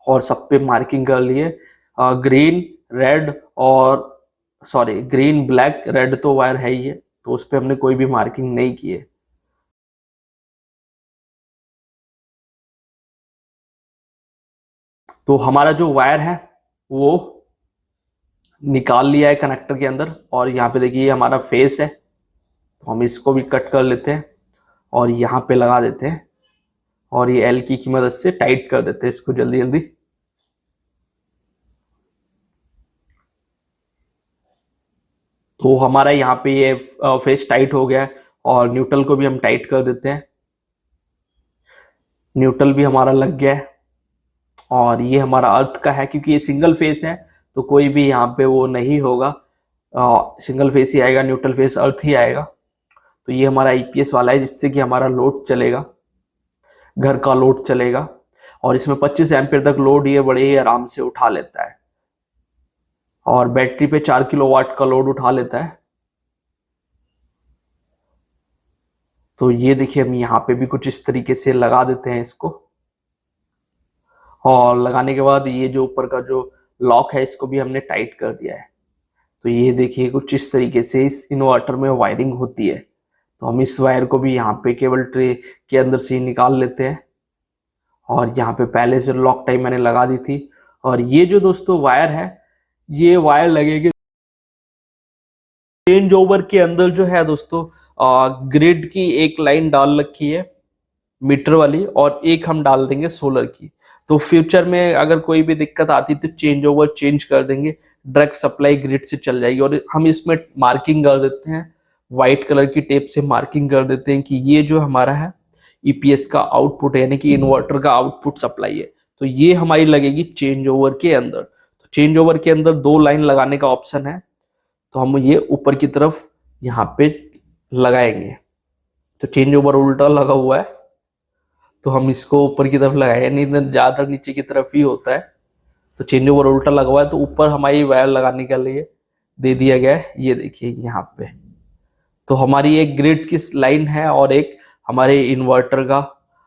और सब पे मार्किंग कर लिए। ग्रीन रेड और सॉरी ग्रीन ब्लैक रेड तो वायर है ही है, तो उस पे हमने कोई भी मार्किंग नहीं की है। तो हमारा जो वायर है वो निकाल लिया है कनेक्टर के अंदर, और यहाँ पे देखिए ये हमारा फेस है, तो हम इसको भी कट कर लेते हैं और यहाँ पे लगा देते हैं, और ये एल की मदद से टाइट कर देते हैं इसको जल्दी जल्दी। तो हमारा यहाँ पे ये फेस टाइट हो गया है, और न्यूट्रल को भी हम टाइट कर देते हैं। न्यूट्रल भी हमारा लग गया है, और ये हमारा अर्थ का है क्योंकि ये सिंगल फेस है, तो कोई भी यहाँ पे वो नहीं होगा, सिंगल फेस ही आएगा, न्यूट्रल फेस अर्थ ही आएगा। तो ये हमारा ईपीएस वाला है जिससे कि हमारा लोड चलेगा, घर का लोड चलेगा, और इसमें 25 एम्पीयर तक लोड ये बड़े ही आराम से उठा लेता है, और बैटरी पे 4 किलोवाट का लोड उठा लेता है। तो ये देखिए हम यहाँ पे भी कुछ इस तरीके से लगा देते हैं इसको, और लगाने के बाद ये जो ऊपर का जो लॉक है इसको भी हमने टाइट कर दिया है। तो ये देखिए कुछ इस तरीके से इस इन्वर्टर में वायरिंग होती है। तो हम इस वायर को भी यहाँ पे केबल ट्रे के अंदर से ही निकाल लेते हैं, और यहाँ पे पहले से लॉक टाइम मैंने लगा दी थी। और ये जो दोस्तों वायर है, ये वायर लगेगी चेंज ओवर के अंदर जो है दोस्तों। ग्रिड की एक लाइन डाल रखी है मीटर वाली, और एक हम डाल देंगे सोलर की। तो फ्यूचर में अगर कोई भी दिक्कत आती तो चेंज ओवर चेंज कर देंगे, डायरेक्ट सप्लाई ग्रिड से चल जाएगी। और हम इसमें मार्किंग कर देते हैं, व्हाइट कलर की टेप से मार्किंग कर देते हैं कि ये जो हमारा है ईपीएस का आउटपुट है, यानी कि इन्वर्टर का आउटपुट सप्लाई है। तो ये हमारी लगेगी चेंज ओवर के अंदर। तो चेंज ओवर के अंदर 2 लाइन लगाने का ऑप्शन है, तो हम ये ऊपर की तरफ यहाँ पे लगाएंगे। तो चेंज ओवर उल्टा लगा हुआ है, तो हम इसको ऊपर की तरफ लगाए, नहीं ज्यादा नीचे की तरफ ही होता है। तो चेंज ओवर उल्टा लगा हुआ है, तो ऊपर हमारी वायर लगाने के लिए दे दिया गया है। ये देखिए यहाँ पे तो हमारी एक ग्रिड की लाइन है और एक हमारे इन्वर्टर का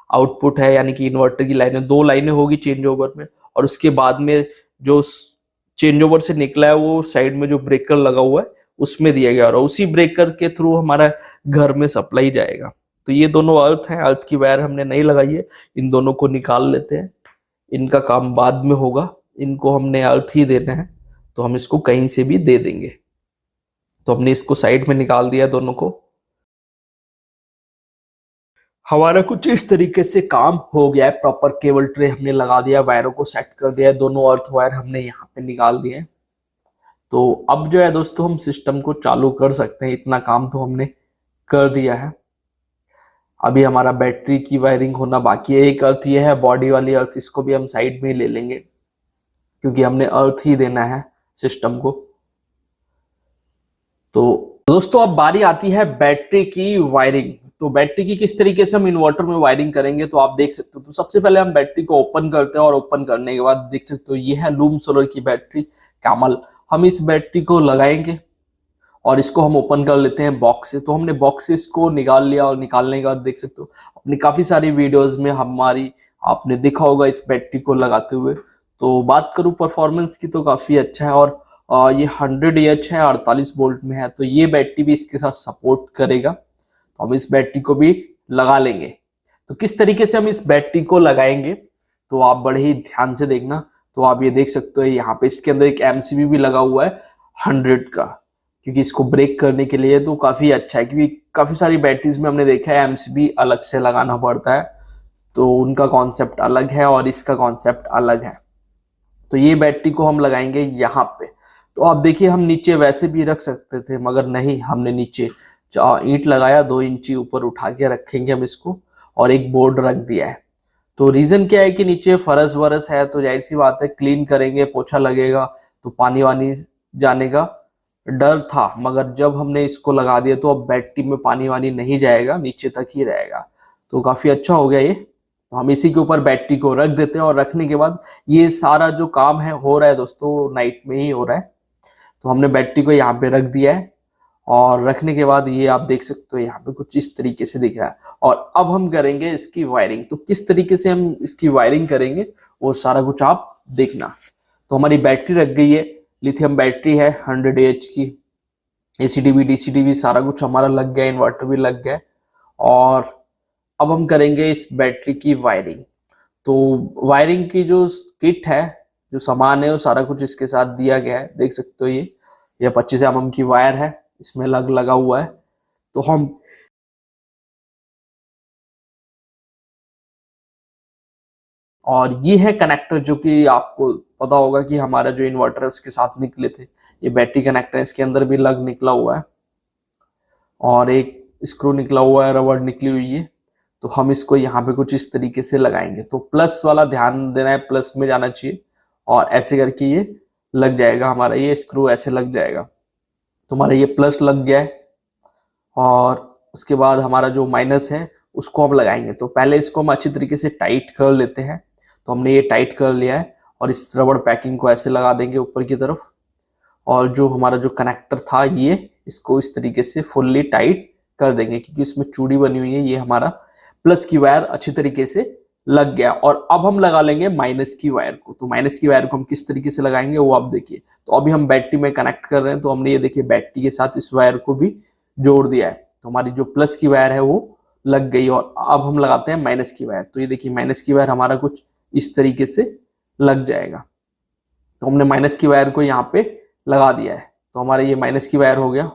आउटपुट है, यानी कि इन्वर्टर की लाइनें 2 लाइनें होगी चेंज ओवर में। और उसके बाद में जो चेंज ओवर से निकला है वो साइड में जो ब्रेकर लगा हुआ है उसमें दिया गया, और उसी ब्रेकर के थ्रू हमारा घर में सप्लाई जाएगा। तो ये दोनों अर्थ हैं, अर्थ की वायर हमने नहीं लगाई है, इन दोनों को निकाल लेते हैं, इनका काम बाद में होगा, इनको हमने अर्थ ही देना है, तो हम इसको कहीं से भी दे देंगे। तो हमने इसको साइड में निकाल दिया दोनों को। हमारा कुछ इस तरीके से काम हो गया है, प्रॉपर केबल ट्रे हमने लगा दिया, वायरों को सेट कर दिया है, दोनों अर्थ वायर हमने यहाँ पे निकाल दिए हैं। तो अब जो है दोस्तों हम सिस्टम को चालू कर सकते हैं, इतना काम तो हमने कर दिया है। अभी हमारा बैटरी की वायरिंग होना बाकी है। एक अर्थ ये है बॉडी वाली अर्थ, इसको भी हम साइड में ले लेंगे क्योंकि हमने अर्थ ही देना है सिस्टम को। तो दोस्तों अब बारी आती है बैटरी की वायरिंग। तो बैटरी की किस तरीके से हम इन्वर्टर में वायरिंग करेंगे तो आप देख सकते हो। तो सबसे पहले हम बैटरी को ओपन करते हैं, और ओपन करने के बाद देख सकते हो ये है लूम सोलर की बैटरी कैमल। हम इस बैटरी को लगाएंगे और इसको हम ओपन कर लेते हैं बॉक्स से। तो हमने बॉक्स से इसको निकाल लिया, और निकालने के बाद देख सकते हो अपनी काफी सारी वीडियोस में हमारी आपने देखा होगा इस बैटरी को लगाते हुए। तो बात करूं परफॉर्मेंस की तो काफी अच्छा है, और ये 100 AH है, 48 वोल्ट में है, तो ये बैटरी भी इसके साथ सपोर्ट करेगा। तो हम इस बैटरी को भी लगा लेंगे। तो किस तरीके से हम इस बैटरी को लगाएंगे तो आप बड़े ही ध्यान से देखना। तो आप ये देख सकते हो यहाँ पे इसके अंदर एक एमसीबी भी लगा हुआ है 100 का, क्योंकि इसको ब्रेक करने के लिए तो काफी अच्छा है, क्योंकि काफी सारी बैटरीज में हमने देखा है एमसीबी अलग से लगाना पड़ता है, तो उनका कॉन्सेप्ट अलग है और इसका कॉन्सेप्ट अलग है। तो ये बैटरी को हम लगाएंगे यहाँ पे। तो आप देखिए हम नीचे वैसे भी रख सकते थे, मगर नहीं, हमने नीचे ईंट लगाया, 2 इंची ऊपर उठा के रखेंगे हम इसको, और एक बोर्ड रख दिया है। तो रीजन क्या है कि नीचे फरस वरस है, तो जाहिर सी बात है क्लीन करेंगे, पोछा लगेगा तो पानी वानी जाने का डर था, मगर जब हमने इसको लगा दिया तो अब बैटरी में पानी वानी नहीं जाएगा, नीचे तक ही रहेगा। तो काफी अच्छा हो गया ये। तो हम इसी के ऊपर बैटरी को रख देते हैं, और रखने के बाद ये सारा जो काम है हो रहा है दोस्तों नाइट में ही हो रहा है। तो हमने बैटरी को यहाँ पे रख दिया है, और रखने के बाद ये आप देख सकते हो यहाँ पे कुछ इस तरीके से दिख रहा है। और अब हम करेंगे इसकी वायरिंग। तो किस तरीके से हम इसकी वायरिंग करेंगे वो सारा कुछ आप देखना। तो हमारी बैटरी रख गई है, लिथियम बैटरी है 100 AH की, एसीडीबी डीसीडीबी सारा कुछ हमारा लग गया, इन्वर्टर भी लग गया। और अब हम करेंगे इस बैटरी की वायरिंग। तो वायरिंग की जो किट है, जो सामान है, वो सारा कुछ इसके साथ दिया गया है, देख सकते हो। ये 25 mm की वायर है, इसमें लगा हुआ है। तो हम और ये है कनेक्टर, जो कि आपको पता होगा कि हमारा जो इन्वर्टर है उसके साथ निकले थे। ये बैटरी कनेक्टर इसके अंदर भी निकला हुआ है, और एक स्क्रू निकला हुआ है, रबड़ निकली हुई है। तो हम इसको यहाँ पे कुछ इस तरीके से लगाएंगे। तो प्लस वाला ध्यान देना है, प्लस में जाना चाहिए, और ऐसे करके ये लग जाएगा हमारा, ये स्क्रू ऐसे लग जाएगा। तो हमारा ये प्लस लग गया है, और उसके बाद हमारा जो माइनस है उसको हम लगाएंगे। तो पहले इसको हम अच्छी तरीके से टाइट कर लेते हैं। तो हमने ये टाइट कर लिया है, और इस रबड़ पैकिंग को ऐसे लगा देंगे ऊपर की तरफ। और जो हमारा जो कनेक्टर था ये, इसको इस तरीके से फुल्ली टाइट कर देंगे, क्योंकि इसमें चूड़ी बनी हुई है। ये हमारा प्लस की वायर अच्छी तरीके से लग गया। और अब हम लगा लेंगे माइनस की वायर को। तो माइनस की वायर को हम किस तरीके से लगाएंगे वो आप देखिए। तो अभी हम बैटरी में कनेक्ट कर रहे हैं, तो हमने ये देखिए बैटरी के साथ इस वायर को भी जोड़ दिया है। तो हमारी जो प्लस की वायर है वो लग गई, और अब हम लगाते हैं माइनस की वायर। तो ये देखिए माइनस की वायर हमारा कुछ इस तरीके से लग जाएगा। तो हमने माइनस की वायर को यहाँ पे लगा दिया है। तो हमारा ये माइनस की वायर हो गया,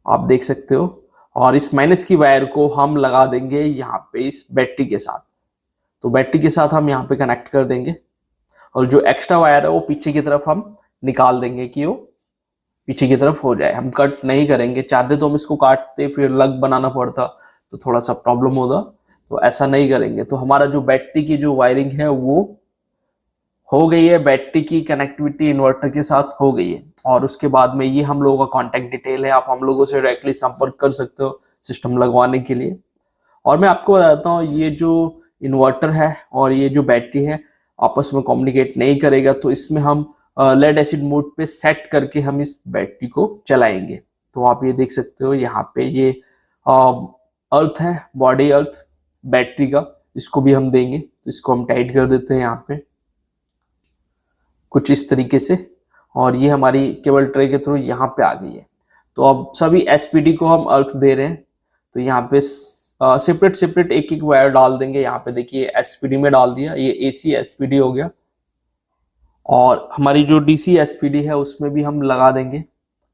आप देख सकते हो। और इस माइनस की वायर को हम लगा देंगे यहाँ पे इस बैटरी के साथ। तो बैटरी के साथ हम यहाँ पे कनेक्ट कर देंगे, और जो एक्स्ट्रा वायर है वो पीछे की तरफ हम निकाल देंगे, कि वो पीछे की तरफ हो जाए। हम कट नहीं करेंगे, चाहते तो हम इसको काटते फिर लग बनाना पड़ता, तो थोड़ा सा प्रॉब्लम होगा, तो ऐसा नहीं करेंगे। तो हमारा जो बैटरी की जो वायरिंग है वो हो गई है, बैटरी की कनेक्टिविटी इन्वर्टर के साथ हो गई है। और उसके बाद में ये हम लोगों का कॉन्टैक्ट डिटेल है, आप हम लोगों से डायरेक्टली संपर्क कर सकते हो सिस्टम लगवाने के लिए। और मैं आपको बताता हूँ, ये जो इन्वर्टर है और ये जो बैटरी है आपस में कम्युनिकेट नहीं करेगा, तो इसमें हम लेड एसिड मोड पे सेट करके हम इस बैटरी को चलाएंगे। तो आप ये देख सकते हो यहाँ पे ये अर्थ है, बॉडी अर्थ बैटरी का, इसको भी हम देंगे। तो इसको हम टाइट कर देते हैं यहाँ पे कुछ इस तरीके से, और ये हमारी केबल ट्रे के थ्रू यहाँ पे आ गई है। तो अब सभी एसपीडी को हम अर्थ दे रहे हैं। तो यहाँ पे सेपरेट सेपरेट एक एक वायर डाल देंगे। यहाँ पे देखिए एसपीडी में डाल दिया, ये एसी एसपीडी हो गया। और हमारी जो डीसी एसपीडी है उसमें भी हम लगा देंगे,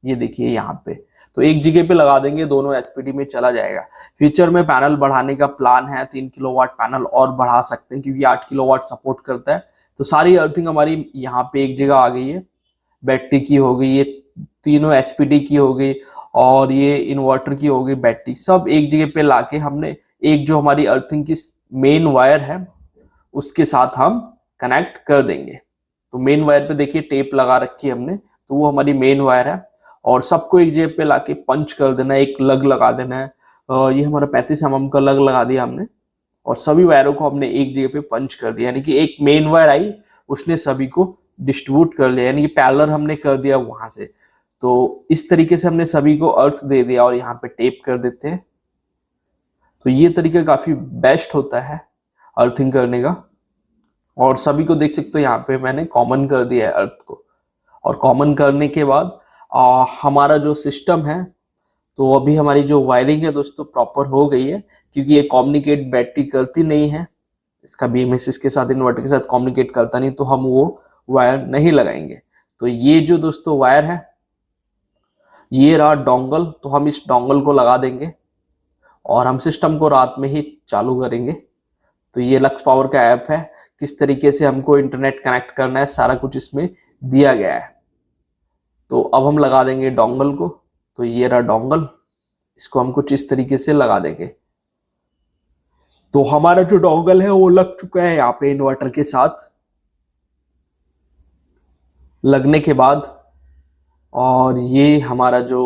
ये देखिए यहाँ पे। तो एक जगह पे लगा देंगे, दोनों एसपीडी में चला जाएगा। फ्यूचर में पैनल बढ़ाने का प्लान है, 3 किलोवाट पैनल और बढ़ा सकते हैं, क्योंकि 8 किलोवाट सपोर्ट करता है। तो सारी अर्थिंग हमारी यहाँ पे एक जगह आ गई है। बैटरी की हो गई, ये तीनों एसपीडी की हो गई, और ये इन्वर्टर की हो गई, बैटरी सब एक जगह पे लाके हमने एक जो हमारी अर्थिंग की मेन वायर है उसके साथ हम कनेक्ट कर देंगे। तो मेन वायर पे देखिए टेप लगा रखी है हमने, तो वो हमारी मेन वायर है। और सबको एक जगह पे लाके पंच कर देना है, एक लग लगा देना है। ये हमारा 35 mm का लग लगा दिया हमने, और सभी वायरों को हमने एक जगह पे पंच कर दिया, यानी कि एक मेन वायर आई, उसने सभी को डिस्ट्रीब्यूट कर लिया, यानी कि पैरेलल हमने कर दिया वहां से। तो इस तरीके से हमने सभी को अर्थ दे दिया, और यहाँ पे टेप कर देते हैं। तो ये तरीका काफी बेस्ट होता है अर्थिंग करने का। और सभी को देख सकते हो यहाँ पे मैंने कॉमन कर दिया है अर्थ को। और कॉमन करने के बाद हमारा जो सिस्टम है, तो अभी हमारी जो वायरिंग है दोस्तों प्रॉपर हो गई है, क्योंकि ये कम्युनिकेट बैटरी करती नहीं है, इसका BMS इसके साथ इन्वर्टर के साथ कम्युनिकेट करता नहीं, तो हम वो वायर नहीं लगाएंगे। तो ये जो दोस्तों वायर है, ये रहा डोंगल, तो हम इस डोंगल को लगा देंगे और हम सिस्टम को रात में ही चालू करेंगे। तो ये लक्स पावर का ऐप है, किस तरीके से हमको इंटरनेट कनेक्ट करना है सारा कुछ इसमें दिया गया है। तो अब हम लगा देंगे डोंगल को। तो ये रहा डोंगल, इसको हम कुछ इस तरीके से लगा देंगे। तो हमारा जो डोंगल है वो लग चुका है यहाँ पे इन्वर्टर के साथ। लगने के बाद और ये हमारा जो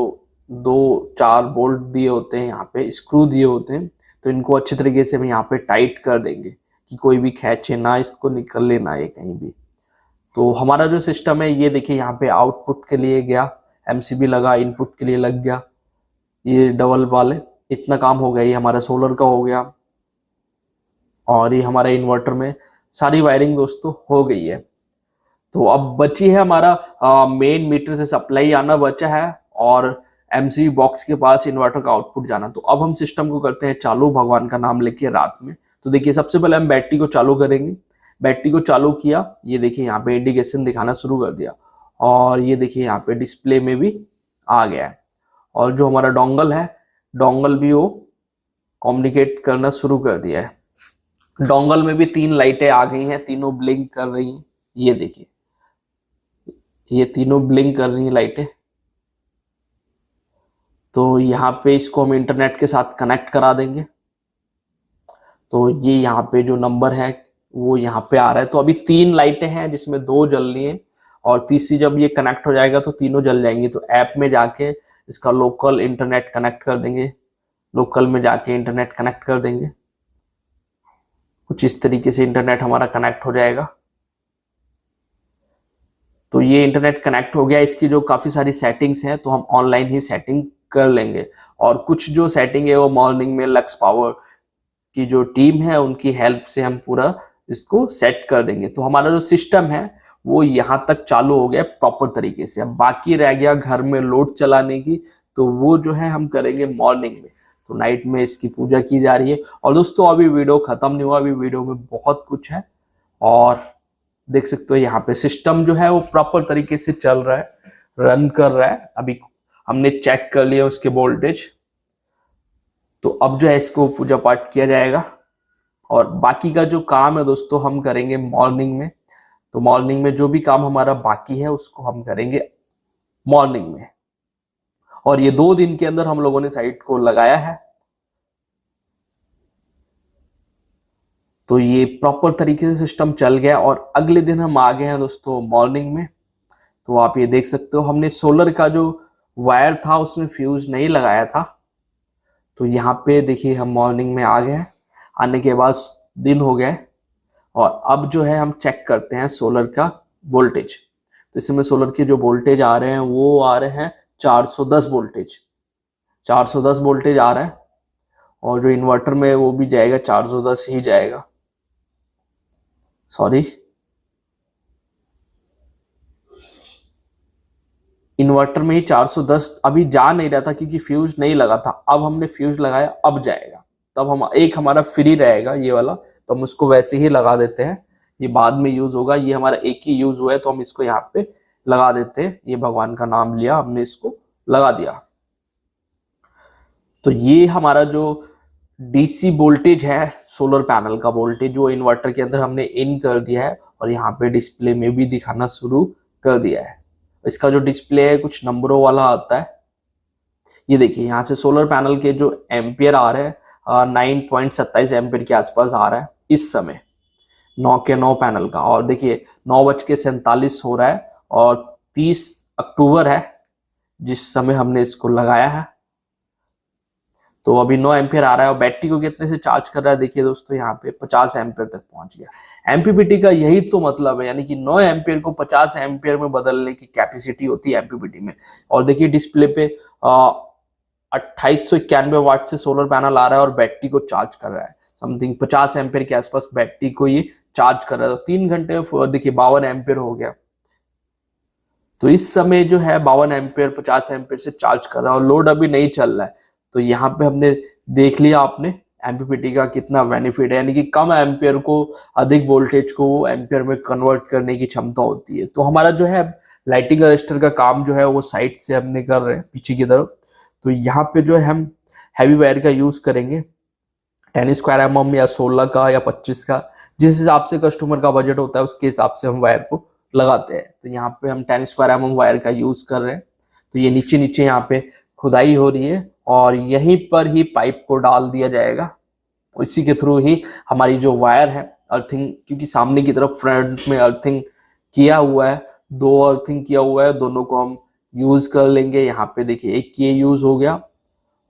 2-4 बोल्ट दिए होते हैं, यहाँ पे स्क्रू दिए होते हैं, तो इनको अच्छे तरीके से हम यहाँ पे टाइट कर देंगे कि कोई भी खींचे ना, इसको निकल लेना ये कहीं भी। तो हमारा जो सिस्टम है ये देखिए, यहाँ पे आउटपुट के लिए गया, MCB लगा, इनपुट के लिए लग गया, ये डबल वाले, इतना काम हो गया। ये हमारा सोलर का हो गया और ये हमारा इन्वर्टर में सारी वायरिंग दोस्तों हो गई है। तो अब बची है हमारा मेन मीटर से सप्लाई आना बचा है और MCB बॉक्स के पास इन्वर्टर का आउटपुट जाना। तो अब हम सिस्टम को करते हैं चालू, भगवान का नाम लेके रात में। तो देखिए, सबसे पहले हम बैटरी को चालू करेंगे। बैटरी को चालू किया, ये देखिए यहाँ पे इंडिकेशन दिखाना शुरू कर दिया और ये देखिए यहाँ पे डिस्प्ले में भी आ गया है। और जो हमारा डोंगल है, डोंगल भी वो कम्युनिकेट करना शुरू कर दिया है। डोंगल में भी 3 लाइटें आ गई हैं, तीनों ब्लिंक कर रही हैं। ये देखिए, ये तीनों ब्लिंक कर रही हैं लाइटें। तो यहाँ पे इसको हम इंटरनेट के साथ कनेक्ट करा देंगे। तो ये यहाँ पे जो नंबर है वो यहाँ पे आ रहा है। तो अभी 3 लाइटें हैं जिसमें 2 जल रही हैं और तीसरी जब ये कनेक्ट हो जाएगा तो तीनों जल जाएंगी। तो ऐप में जाके इसका लोकल इंटरनेट कनेक्ट कर देंगे, लोकल में जाके इंटरनेट कनेक्ट कर देंगे। कुछ इस तरीके से इंटरनेट हमारा कनेक्ट हो जाएगा। तो ये इंटरनेट कनेक्ट हो गया। इसकी जो काफ़ी सारी सेटिंग्स हैं तो हम ऑनलाइन ही सेटिंग कर लेंगे और कुछ जो सेटिंग है वो मॉर्निंग में लक्स पावर की जो टीम है उनकी हेल्प से हम पूरा इसको सेट कर देंगे। तो हमारा जो सिस्टम है वो यहाँ तक चालू हो गया प्रॉपर तरीके से। अब बाकी रह गया घर में लोड चलाने की, तो वो जो है हम करेंगे मॉर्निंग में। तो नाइट में इसकी पूजा की जा रही है। और दोस्तों, अभी वीडियो खत्म नहीं हुआ, अभी वीडियो में बहुत कुछ है और देख सकते हो यहाँ पे सिस्टम जो है वो प्रॉपर तरीके से चल रहा है, रन कर रहा है। अभी हमने चेक कर लिया उसके वोल्टेज। तो अब जो है इसको पूजा पाठ किया जाएगा और बाकी का जो काम है दोस्तों हम करेंगे मॉर्निंग में। तो मॉर्निंग में जो भी काम हमारा बाकी है उसको हम करेंगे मॉर्निंग में। और ये 2 दिन के अंदर हम लोगों ने साइट को लगाया है। तो ये प्रॉपर तरीके से सिस्टम चल गया और अगले दिन हम आ गए हैं दोस्तों मॉर्निंग में। तो आप ये देख सकते हो, हमने सोलर का जो वायर था उसमें फ्यूज नहीं लगाया था। तो यहाँ पे देखिए हम मॉर्निंग में आ गए हैं। आने के बाद दिन हो गए और अब जो है हम चेक करते हैं सोलर का वोल्टेज। तो इसमें सोलर के जो वोल्टेज आ रहे हैं वो आ रहे हैं 410 वोल्टेज, 410 वोल्टेज आ रहा है। और जो इन्वर्टर में वो भी जाएगा 410 ही जाएगा, सॉरी, इन्वर्टर में ही 410 अभी जा नहीं रहा था क्योंकि फ्यूज नहीं लगा था। अब हमने फ्यूज लगाया, अब जाएगा। तब हम एक हमारा फ्री रहेगा ये वाला, तो हम उसको वैसे ही लगा देते हैं, ये बाद में यूज होगा। ये हमारा एक ही यूज हुआ है तो हम इसको यहाँ पे लगा देते हैं। ये भगवान का नाम लिया, हमने इसको लगा दिया। तो ये हमारा जो DC वोल्टेज है, सोलर पैनल का वोल्टेज, वो इन्वर्टर के अंदर हमने इन कर दिया है और यहाँ पे डिस्प्ले में भी दिखाना शुरू कर दिया है। इसका जो डिस्प्ले है कुछ नंबरों वाला आता है। ये देखिए यहाँ से सोलर पैनल के जो एम्पियर आ रहे हैं 9.27 एम्पियर के आसपास आ रहा है इस समय 9 के 9 पैनल का। और देखिए 9:47 हो रहा है और 30 अक्टूबर है जिस समय हमने इसको लगाया है। तो अभी 9 एम्पियर आ रहा है और बैटरी को कितने से चार्ज कर रहा है देखिए दोस्तों, यहाँ पे 50 एम्पियर तक पहुंच गया। MPPT का यही तो मतलब है, यानी कि 9 एम्पियर को 50 एम्पियर में बदलने की कैपेसिटी होती है MPPT में। और देखिए डिस्प्ले पे 2891 वाट से सोलर पैनल आ रहा है और बैटरी को चार्ज कर रहा है समथिंग 50 एम्पियर के आसपास बैटरी को ये चार्ज कर रहा है। तो 3 घंटे में देखिए 52 एम्पियर हो गया। तो इस समय जो है 52 एम्पियर 50 एम्पियर से चार्ज कर रहा है और लोड अभी नहीं चल रहा है। तो यहाँ पे हमने देख लिया आपने एमपीपीटी का कितना बेनिफिट है, यानी कि कम एम्पियर को अधिक वोल्टेज को एम्पियर में कन्वर्ट करने की क्षमता होती है। तो हमारा जो है लाइटिंग अरेस्टर का काम जो है वो साइड से हमने कर रहे हैं पीछे की तरफ। तो यहाँ पे जो है हम हैवी वायर का यूज करेंगे 10 स्क्वायर mm या 16 का या 25 का, जिस हिसाब से कस्टमर का बजट होता है उसके हिसाब से हम वायर को लगाते हैं। तो यहाँ पे हम 10 स्क्वायर mm वायर का यूज कर रहे हैं। तो ये नीचे नीचे यहाँ पे खुदाई हो रही है और यहीं पर ही पाइप को डाल दिया जाएगा। इसी के थ्रू ही हमारी जो वायर है अर्थिंग, क्योंकि सामने की तरफ फ्रंट में अर्थिंग किया हुआ है, 2 अर्थिंग किया हुआ है, दोनों को हम यूज कर लेंगे। यहाँ पे देखिए एक ये यूज हो गया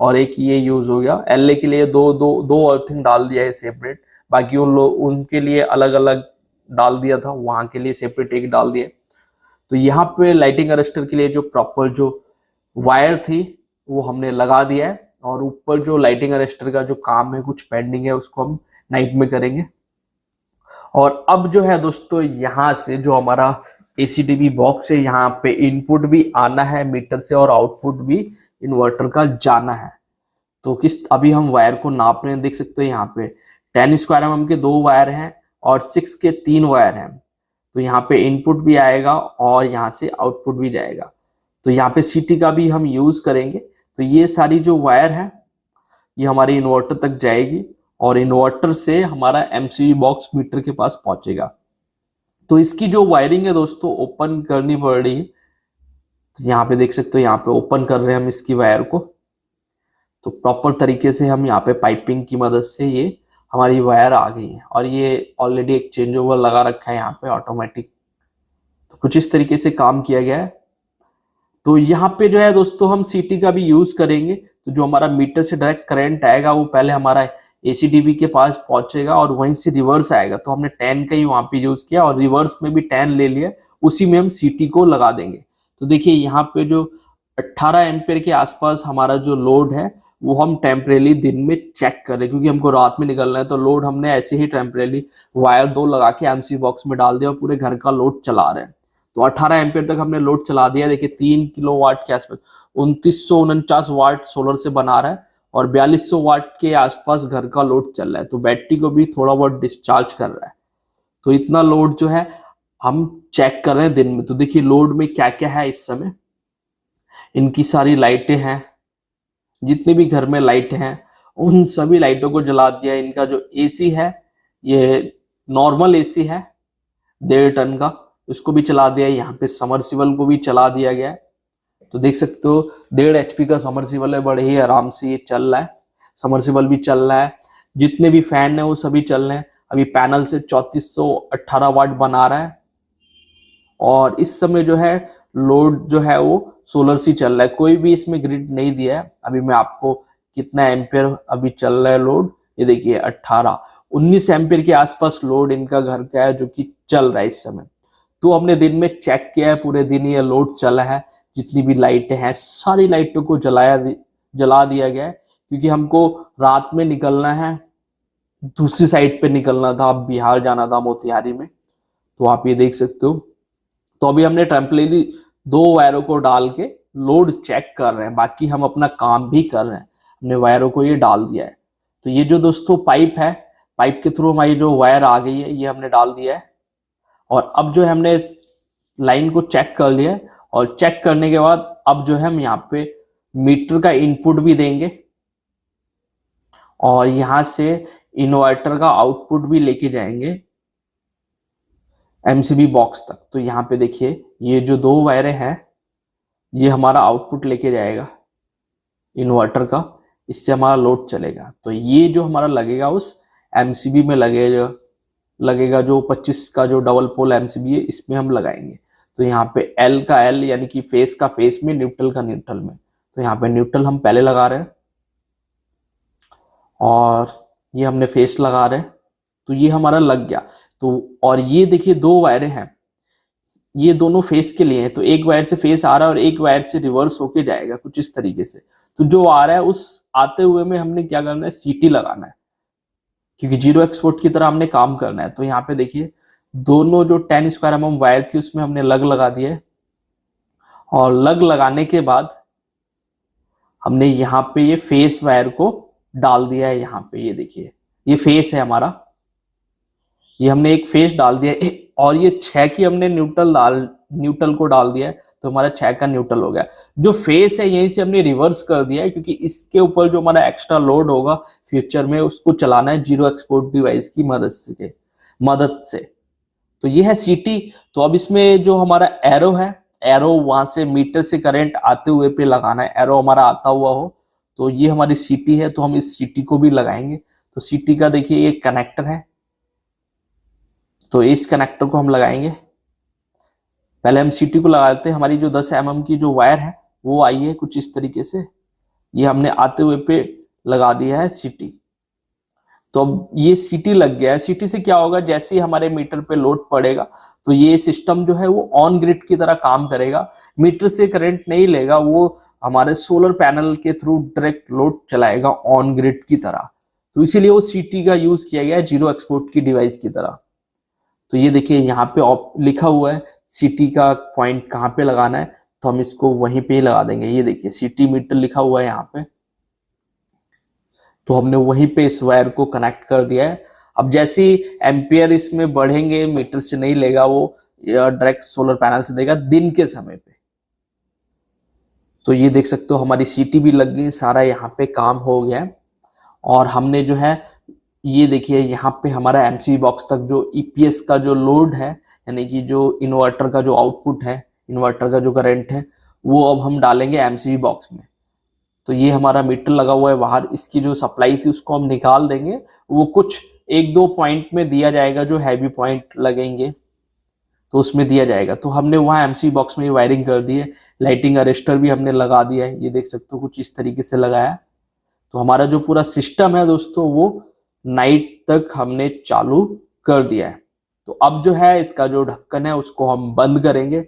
और एक ये यूज हो गया। एलए के लिए दो अर्थिंग डाल दिया है सेपरेट, बाकी उन लोग उनके लिए अलग अलग डाल दिया था, वहां के लिए सेपरेट एक डाल दिया। तो यहाँ पे लाइटिंग अरेस्टर के लिए जो प्रॉपर जो वायर थी वो हमने लगा दिया है और ऊपर जो लाइटिंग अरेस्टर का जो काम है कुछ पेंडिंग है उसको हम नाइट में करेंगे। और अब जो है दोस्तों यहाँ से जो हमारा एसीडीबी बॉक्स है यहाँ पे इनपुट भी आना है मीटर से और आउटपुट भी इन्वर्टर का जाना है। तो किस अभी हम वायर को नाप रहे हैं, देख सकते हो यहाँ पे 10 स्क्वायर mm के 2 वायर हैं और 6 के 3 वायर हैं। तो यहाँ पे इनपुट भी आएगा और यहाँ से आउटपुट भी जाएगा। तो यहाँ पे सीटी का भी हम यूज करेंगे। तो ये सारी जो वायर है ये हमारी इन्वर्टर तक जाएगी और इन्वर्टर से हमारा एमसीबी बॉक्स मीटर के पास पहुंचेगा। तो इसकी जो वायरिंग है दोस्तों ओपन करनी पड़ रही है। तो यहाँ पे देख सकते हो यहाँ पे ओपन कर रहे हैं हम इसकी वायर को। तो प्रॉपर तरीके से हम यहाँ पे पाइपिंग की मदद से ये हमारी वायर आ गई है और ये ऑलरेडी एक चेंज ओवर लगा रखा है यहाँ पे ऑटोमेटिक। तो कुछ इस तरीके से काम किया गया है। तो यहाँ पे जो है दोस्तों हम सीटी का भी यूज करेंगे। तो जो हमारा मीटर से डायरेक्ट करंट आएगा वो पहले हमारा एसीडीबी के पास पहुंचेगा और वहीं से रिवर्स आएगा। तो हमने 10 का ही वहां पे यूज किया और रिवर्स में भी 10 ले लिया, उसी में हम सीटी को लगा देंगे। तो देखिए यहाँ पे जो 18 एम्पियर के आसपास हमारा जो लोड है वो हम टेम्परेली दिन में चेक कर रहे हैं, क्योंकि हमको रात में निकलना है। तो लोड हमने ऐसे ही टेम्परेली वायर 2 लगा के एमसी बॉक्स में डाल दिया और पूरे घर का लोड चला रहे हैं। तो 18 एम्पियर तक हमने लोड चला दिया। देखिए 3 किलोवाट के आसपास 2949 वाट सोलर से बना रहा है और 4200 वाट के आसपास घर का लोड चल रहा है। तो बैटरी को भी थोड़ा बहुत डिस्चार्ज कर रहा है। तो इतना लोड जो है हम चेक कर रहे हैं दिन में। तो देखिए लोड में क्या क्या है इस समय, इनकी सारी लाइटें हैं, जितने भी घर में लाइट हैं उन सभी लाइटों को जला दिया। इनका जो एसी है ये नॉर्मल एसी है 1.5 टन का, उसको भी चला दिया। यहाँ पे समरसिबल को भी चला दिया गया है। तो देख सकते हो 1.5 HP का समरसिबल है, बड़े ही आराम से ये चल रहा है। समरसिबल भी चल रहा है, जितने भी फैन है वो सभी चल रहे हैं। अभी पैनल से 3418 वाट बना रहा है और इस समय जो है लोड जो है वो सोलर से चल रहा है, कोई भी इसमें ग्रिड नहीं दिया है। अभी मैं आपको कितना एम्पियर अभी चल रहा है लोड, ये देखिए 19 एम्पियर के आसपास लोड इनका घर का है जो कि चल रहा है इस समय। तो हमने दिन में चेक किया है, पूरे दिन ये लोड चला है। जितनी भी लाइटें हैं सारी लाइटों को जला दिया गया है, क्योंकि हमको रात में निकलना है, दूसरी साइड पे निकलना था, अब बिहार जाना था मोतिहारी में। तो आप ये देख सकते हो। तो अभी हमने टेम्परेरी 2 वायरों को डाल के लोड चेक कर रहे हैं, बाकी हम अपना काम भी कर रहे हैं। हमने वायरों को ये डाल दिया है। तो ये जो दोस्तों पाइप है, पाइप के थ्रू हमारी जो वायर आ गई है ये हमने डाल दिया है। और अब जो है हमने लाइन को चेक कर लिया है और चेक करने के बाद अब जो है हम यहाँ पे मीटर का इनपुट भी देंगे और यहाँ से इन्वर्टर का आउटपुट भी लेके जाएंगे एमसीबी बॉक्स तक। तो यहाँ पे देखिए ये जो 2 वायरें हैं ये हमारा आउटपुट लेके जाएगा इन्वर्टर का, इससे हमारा लोड चलेगा। तो ये जो हमारा लगेगा उस एमसीबी में लगेगा जो 25 का जो डबल पोल एमसीबी है इसमें हम लगाएंगे। तो यहाँ पे एल का एल यानी कि फेस का फेस में, न्यूट्रल का न्यूट्रल में। तो यहाँ पे न्यूट्रल हम पहले लगा रहे हैं और ये हमने फेस लगा रहे हैं। तो ये हमारा लग गया। तो और ये देखिए 2 वायरें हैं, ये दोनों फेस के लिए हैं। तो एक वायर से फेस आ रहा है और एक वायर से रिवर्स होके जाएगा कुछ इस तरीके से। तो जो आ रहा है उस आते हुए में हमने क्या करना है, सीटी लगाना है, क्योंकि जीरो एक्सपोर्ट की तरह हमने काम करना है। तो यहाँ पे देखिए दोनों जो 10 स्क्वायर mm वायर थी उसमें हमने लगा दिया है और लगाने के बाद हमने यहाँ पे ये फेस वायर को डाल दिया है। यहाँ पे ये देखिए, ये फेस है हमारा, ये हमने एक फेस डाल दिया है, और ये 6 की हमने न्यूट्रल को डाल दिया है, तो हमारा 6 का न्यूट्रल हो गया। जो फेस है यहीं से हमने रिवर्स कर दिया है, क्योंकि इसके ऊपर जो हमारा एक्स्ट्रा लोड होगा फ्यूचर में, उसको चलाना है जीरो एक्सपोर्ट डिवाइस की मदद से। तो ये है सीटी। तो अब इसमें जो हमारा एरो है, एरो वहां से मीटर से करंट आते हुए पे लगाना है, एरो हमारा आता हुआ हो। तो ये हमारी सीटी है, तो हम इस सीटी को भी लगाएंगे। तो सीटी का देखिए ये कनेक्टर है, तो इस कनेक्टर को हम लगाएंगे। पहले हम सीटी को लगा लेते हैं। हमारी जो 10 mm की जो वायर है वो आई है कुछ इस तरीके से, ये हमने आते हुए पे लगा दिया है सीटी। तो अब ये सीटी लग गया है। सीटी से क्या होगा, जैसे ही हमारे मीटर पे लोड पड़ेगा तो ये सिस्टम जो है वो ऑन ग्रिड की तरह काम करेगा। मीटर से करंट नहीं लेगा, वो हमारे सोलर पैनल के थ्रू डायरेक्ट लोड चलाएगा ऑन ग्रिड की तरह। तो इसीलिए वो सीटी का यूज किया गया है जीरो एक्सपोर्ट की डिवाइस की तरह। तो ये देखिए यहाँ पे लिखा हुआ है सीटी का पॉइंट कहाँ पे लगाना है, तो हम इसको वहीं पे ही लगा देंगे। ये देखिए सीटी मीटर लिखा हुआ है यहाँ पे, तो हमने वहीं पे इस वायर को कनेक्ट कर दिया है। अब जैसे ही एम्पियर इसमें बढ़ेंगे, मीटर से नहीं लेगा, वो डायरेक्ट सोलर पैनल से देगा दिन के समय पे। तो ये देख सकते हो हमारी सीटी भी लग गई, सारा यहाँ पे काम हो गया है। और हमने जो है ये देखिए यहाँ पे हमारा एमसीबी बॉक्स तक जो ईपीएस का जो लोड है, यानी कि जो इन्वर्टर का जो आउटपुट है, इन्वर्टर का जो करंट है, वो अब हम डालेंगे एमसीबी बॉक्स में। तो ये हमारा मीटर लगा हुआ है बाहर, इसकी जो सप्लाई थी उसको हम निकाल देंगे। वो कुछ 1-2 पॉइंट में दिया जाएगा, जो हैवी पॉइंट लगेंगे तो उसमें दिया जाएगा। तो हमने वहाँ एमसीबी बॉक्स में वायरिंग कर दी है। लाइटिंग अरेस्टर भी हमने लगा दिया है, ये देख सकते हो कुछ इस तरीके से लगाया। तो हमारा जो पूरा सिस्टम है दोस्तों वो नाइट तक हमने चालू कर दिया है। तो अब जो है इसका जो ढक्कन है उसको हम बंद करेंगे।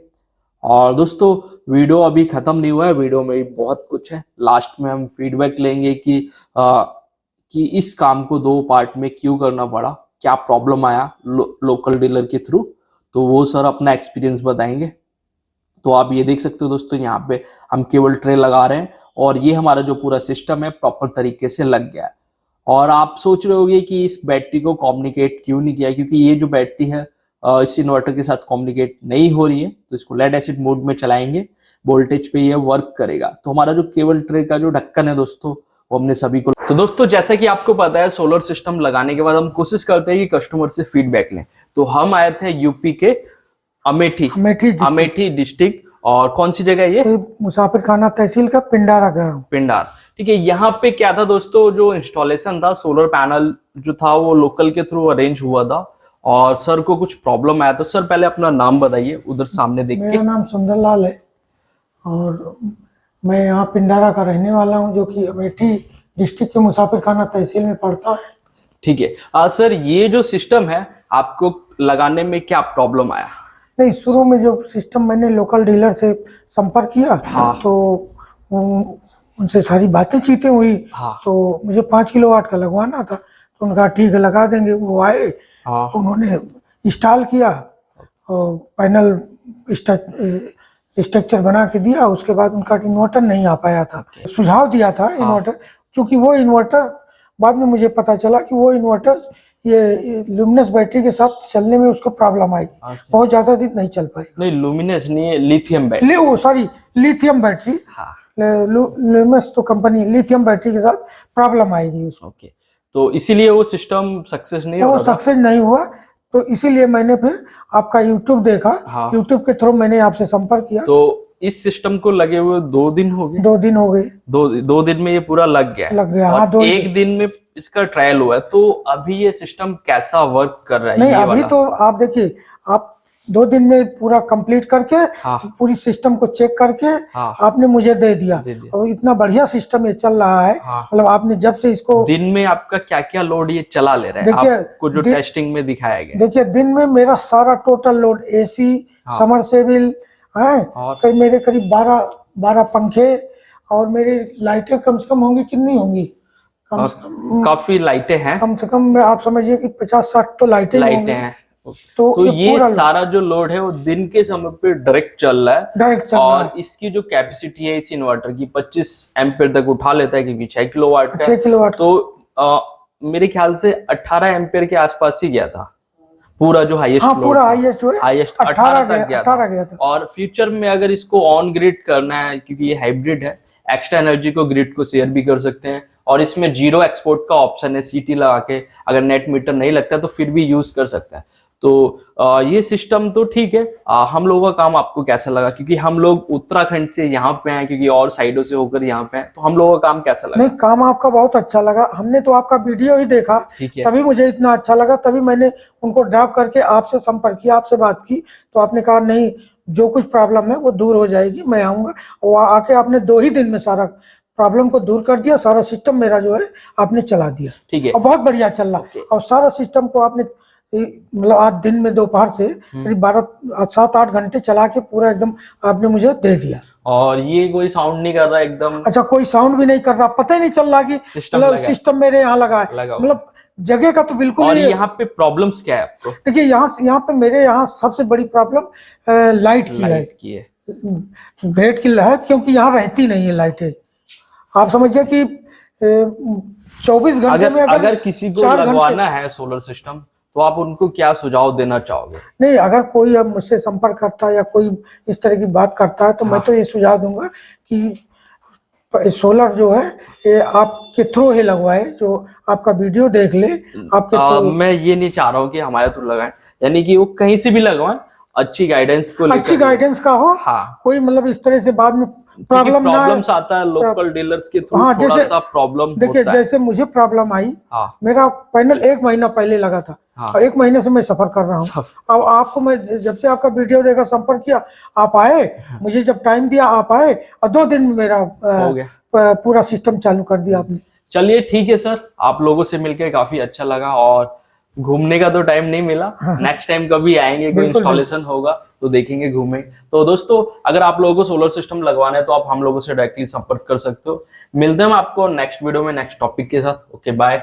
और दोस्तों वीडियो अभी खत्म नहीं हुआ है, वीडियो में भी बहुत कुछ है। लास्ट में हम फीडबैक लेंगे कि इस काम को 2 पार्ट में क्यों करना पड़ा, क्या प्रॉब्लम आया लोकल डीलर के थ्रू, तो वो सर अपना एक्सपीरियंस बताएंगे। तो आप ये देख सकते हो दोस्तों, यहाँ पे हम केबल ट्रे लगा रहे हैं और ये हमारा जो पूरा सिस्टम है प्रॉपर तरीके से लग गया है। और आप सोच रहे होंगे कि इस बैटरी को कम्युनिकेट क्यों नहीं किया, क्योंकि ये जो बैटरी है इस इन्वर्टर के साथ कम्युनिकेट नहीं हो रही है। तो इसको लेड एसिड मोड में चलाएंगे, वोल्टेज पे ये वर्क करेगा। तो हमारा जो केबल ट्रे का जो ढक्कन है दोस्तों, वो हमने सभी को। तो दोस्तों जैसा कि आपको पता है, सोलर सिस्टम लगाने के बाद हम कोशिश करते हैं कि कस्टमर से फीडबैक लें। तो हम आए थे यूपी के अमेठी डिस्ट्रिक्ट। और कौन सी जगह है ये? मुसाफिर खाना तहसील का पिंडारा ग्राम। पिंडार, ठीक है। यहाँ पे क्या था दोस्तों, जो इंस्टॉलेशन था सोलर पैनल जो था वो लोकल के थ्रू अरेंज हुआ था और सर को कुछ प्रॉब्लम आया। तो सर पहले अपना नाम बताइए, उधर सामने देख के। मेरा नाम सुंदरलाल है और मैं यहाँ पिंडारा का रहने वाला हूँ, जो कि अमेठी डिस्ट्रिक्ट के मुसाफिर खाना तहसील में पड़ता है। ठीक है। सर ये जो सिस्टम है आपको लगाने में क्या प्रॉब्लम आया? नहीं, शुरू में जो सिस्टम मैंने लोकल डीलर से संपर्क किया, तो उनसे सारी बातें चीतें हुई। तो मुझे 5 किलोवाट का लगवाना था, तो उनका ठीक है लगा देंगे। वो आए, उन्होंने इंस्टॉल किया और पैनल स्ट्रक्चर बना के दिया। उसके बाद उनका इन्वर्टर नहीं आ पाया था। सुझाव दिया था इन्वर्टर, क्योंकि वो इन्वर्टर बाद में मुझे पता चला कि वो इन्वर्टर ये लुमिनस बैटरी के साथ चलने में उसको प्रॉब्लम आएगी, बहुत ज्यादा दिन नहीं चल पाएगी। नहीं, लुमिनस नहीं है, lithium battery. Lithium battery. Luminous तो कंपनी, लिथियम बैटरी के साथ प्रॉब्लम आएगी उसको। ओके, तो इसीलिए वो सिस्टम सक्सेस नहीं हुआ। वो सक्सेस नहीं हुआ, तो इसीलिए मैंने फिर आपका यूट्यूब देखा। यूट्यूब के थ्रू मैंने आपसे संपर्क किया। तो इस सिस्टम को लगे हुए 2 दिन हो गए। 2 दिन हो गए। 2 दिन में ये पूरा लग गया। हाँ, 2 एक दिन में इसका ट्रायल हुआ है। तो अभी ये सिस्टम कैसा वर्क कर रहा है? नहीं, अभी तो आप देखिए, आप 2 दिन में पूरा कंप्लीट करके पूरी सिस्टम को चेक करके आपने मुझे दे दिया। और इतना बढ़िया सिस्टम ये चल रहा है। मतलब आपने जब से इसको, दिन में आपका क्या क्या लोड ये चला ले रहा है? देखिए, आपको जो टेस्टिंग में दिखाया गया, देखिए दिन में मेरा सारा टोटल लोड एसी, समरसेबिल है, फिर मेरे करीब 12 पंखे, और मेरी लाइटें कम से कम होंगी, कितनी होंगी, कम से कम काफी लाइटें हैं। कम से कम आप समझिए कि 50-60 तो लाइटें हैं। तो ये पूरा सारा जो लोड है वो दिन के समय पे डायरेक्ट चल रहा है। डायरेक्ट चल रहा और है। इसकी जो कैपेसिटी है इस इन्वर्टर की 25 एम्पियर तक उठा लेता है, क्योंकि 6 किलोवाट का 6 है। किलोवाट। तो मेरे ख्याल से 18 एम्पियर के आसपास ही गया था पूरा जो हाईएस्ट हाँ, लोड पूरा हाईएस्ट जो है हाईएस्ट 18 तक गया 18 गया था। और फ्यूचर में अगर इसको ऑन ग्रिड करना है, क्योंकि ये हाइब्रिड है, एक्स्ट्रा एनर्जी को ग्रिड को शेयर भी कर सकते हैं। और इसमें जीरो एक्सपोर्ट का ऑप्शन है, सीटी लगा के अगर नेट मीटर नहीं लगता तो फिर भी यूज कर सकता है। तो ये सिस्टम तो ठीक है। हम लोगों का काम आपको कैसा लगा, क्योंकि हम लोग उत्तराखंड से यहाँ पे हैं, क्योंकि और साइडों से होकर यहाँ पे हैं, तो हम लोगों का काम कैसा लगा? नहीं, काम आपका बहुत अच्छा लगा। हमने तो आपका वीडियो ही देखा, ठीक है। तभी मुझे इतना अच्छा लगा, तभी मैंने उनको ड्रॉप करके आपसे संपर्क किया, आपसे बात की। तो आपने कहा नहीं, जो कुछ प्रॉब्लम है वो दूर हो जाएगी, मैं आऊंगा। और आके आपने 2 ही दिन में सारा प्रॉब्लम को दूर कर दिया। सारा सिस्टम मेरा जो है आपने चला दिया, ठीक है। और बहुत बढ़िया चल रहा। और सारा सिस्टम को आपने मतलब आज दिन में दोपहर से करीब 7-8 घंटे चला के पूरा एकदम आपने मुझे दे दिया। और ये कोई साउंड नहीं कर रहा एकदम? अच्छा, कोई साउंड भी नहीं कर रहा, पता ही नहीं चल रहा कि मतलब सिस्टम मेरे यहाँ लगा है। मतलब जगह का तो बिल्कुल। और यहाँ पे प्रॉब्लम्स क्या है आपको? देखिए, यहाँ पे मेरे यहाँ सबसे बड़ी प्रॉब्लम लाइट की है। ग्रेड की है, क्योंकि यहाँ रहती नहीं है लाइटें। आप समझिए कि 24 घंटे में अगर किसी को लगवाना है सोलर सिस्टम, तो आप उनको क्या सुझाव देना चाहोगे? नहीं, अगर कोई अब मुझसे संपर्क करता है या कोई इस तरह की बात करता है, तो मैं तो ये सुझाव दूंगा कि सोलर जो है ये आपके थ्रू ही लगवाए, जो आपका वीडियो देख ले आपके थ्रू। मैं ये नहीं चाह रहा हूँ कि हमारे थ्रू लगाएं, यानी कि वो कहीं से भी लगवाएं, अच्छी गाइडेंस को लेकर, अच्छी गाइडेंस का हो। हाँ, कोई मतलब इस तरह से बाद में प्रॉब्लम्स आता है लोकल डीलर्स के थ्रू। हाँ, थोड़ा सा प्रॉब्लम देखिए, होता है। जैसे मुझे प्रॉब्लम आई, हाँ, मेरा पैनल 1 महीना पहले लगा था। हाँ, और 1 महीने से मैं सफर कर रहा हूँ। अब आपको मैं जब से आपका वीडियो देखा, संपर्क किया, आप आए, मुझे जब टाइम दिया आप आए, और 2 दिन में मेरा हो गया, पूरा सिस्टम चालू कर दिया आपने। चलिए ठीक है सर, आप लोगों से मिलकर काफी अच्छा लगा। और घूमने का तो टाइम नहीं मिला, नेक्स्ट टाइम कभी आएंगे, कोई इंस्टॉलेशन होगा तो देखेंगे, घूमें। तो दोस्तों, अगर आप लोगों को सोलर सिस्टम लगवाना है तो आप हम लोगों से डायरेक्टली संपर्क कर सकते हो। मिलते हैं हम आपको नेक्स्ट वीडियो में नेक्स्ट टॉपिक के साथ। Okay, bye.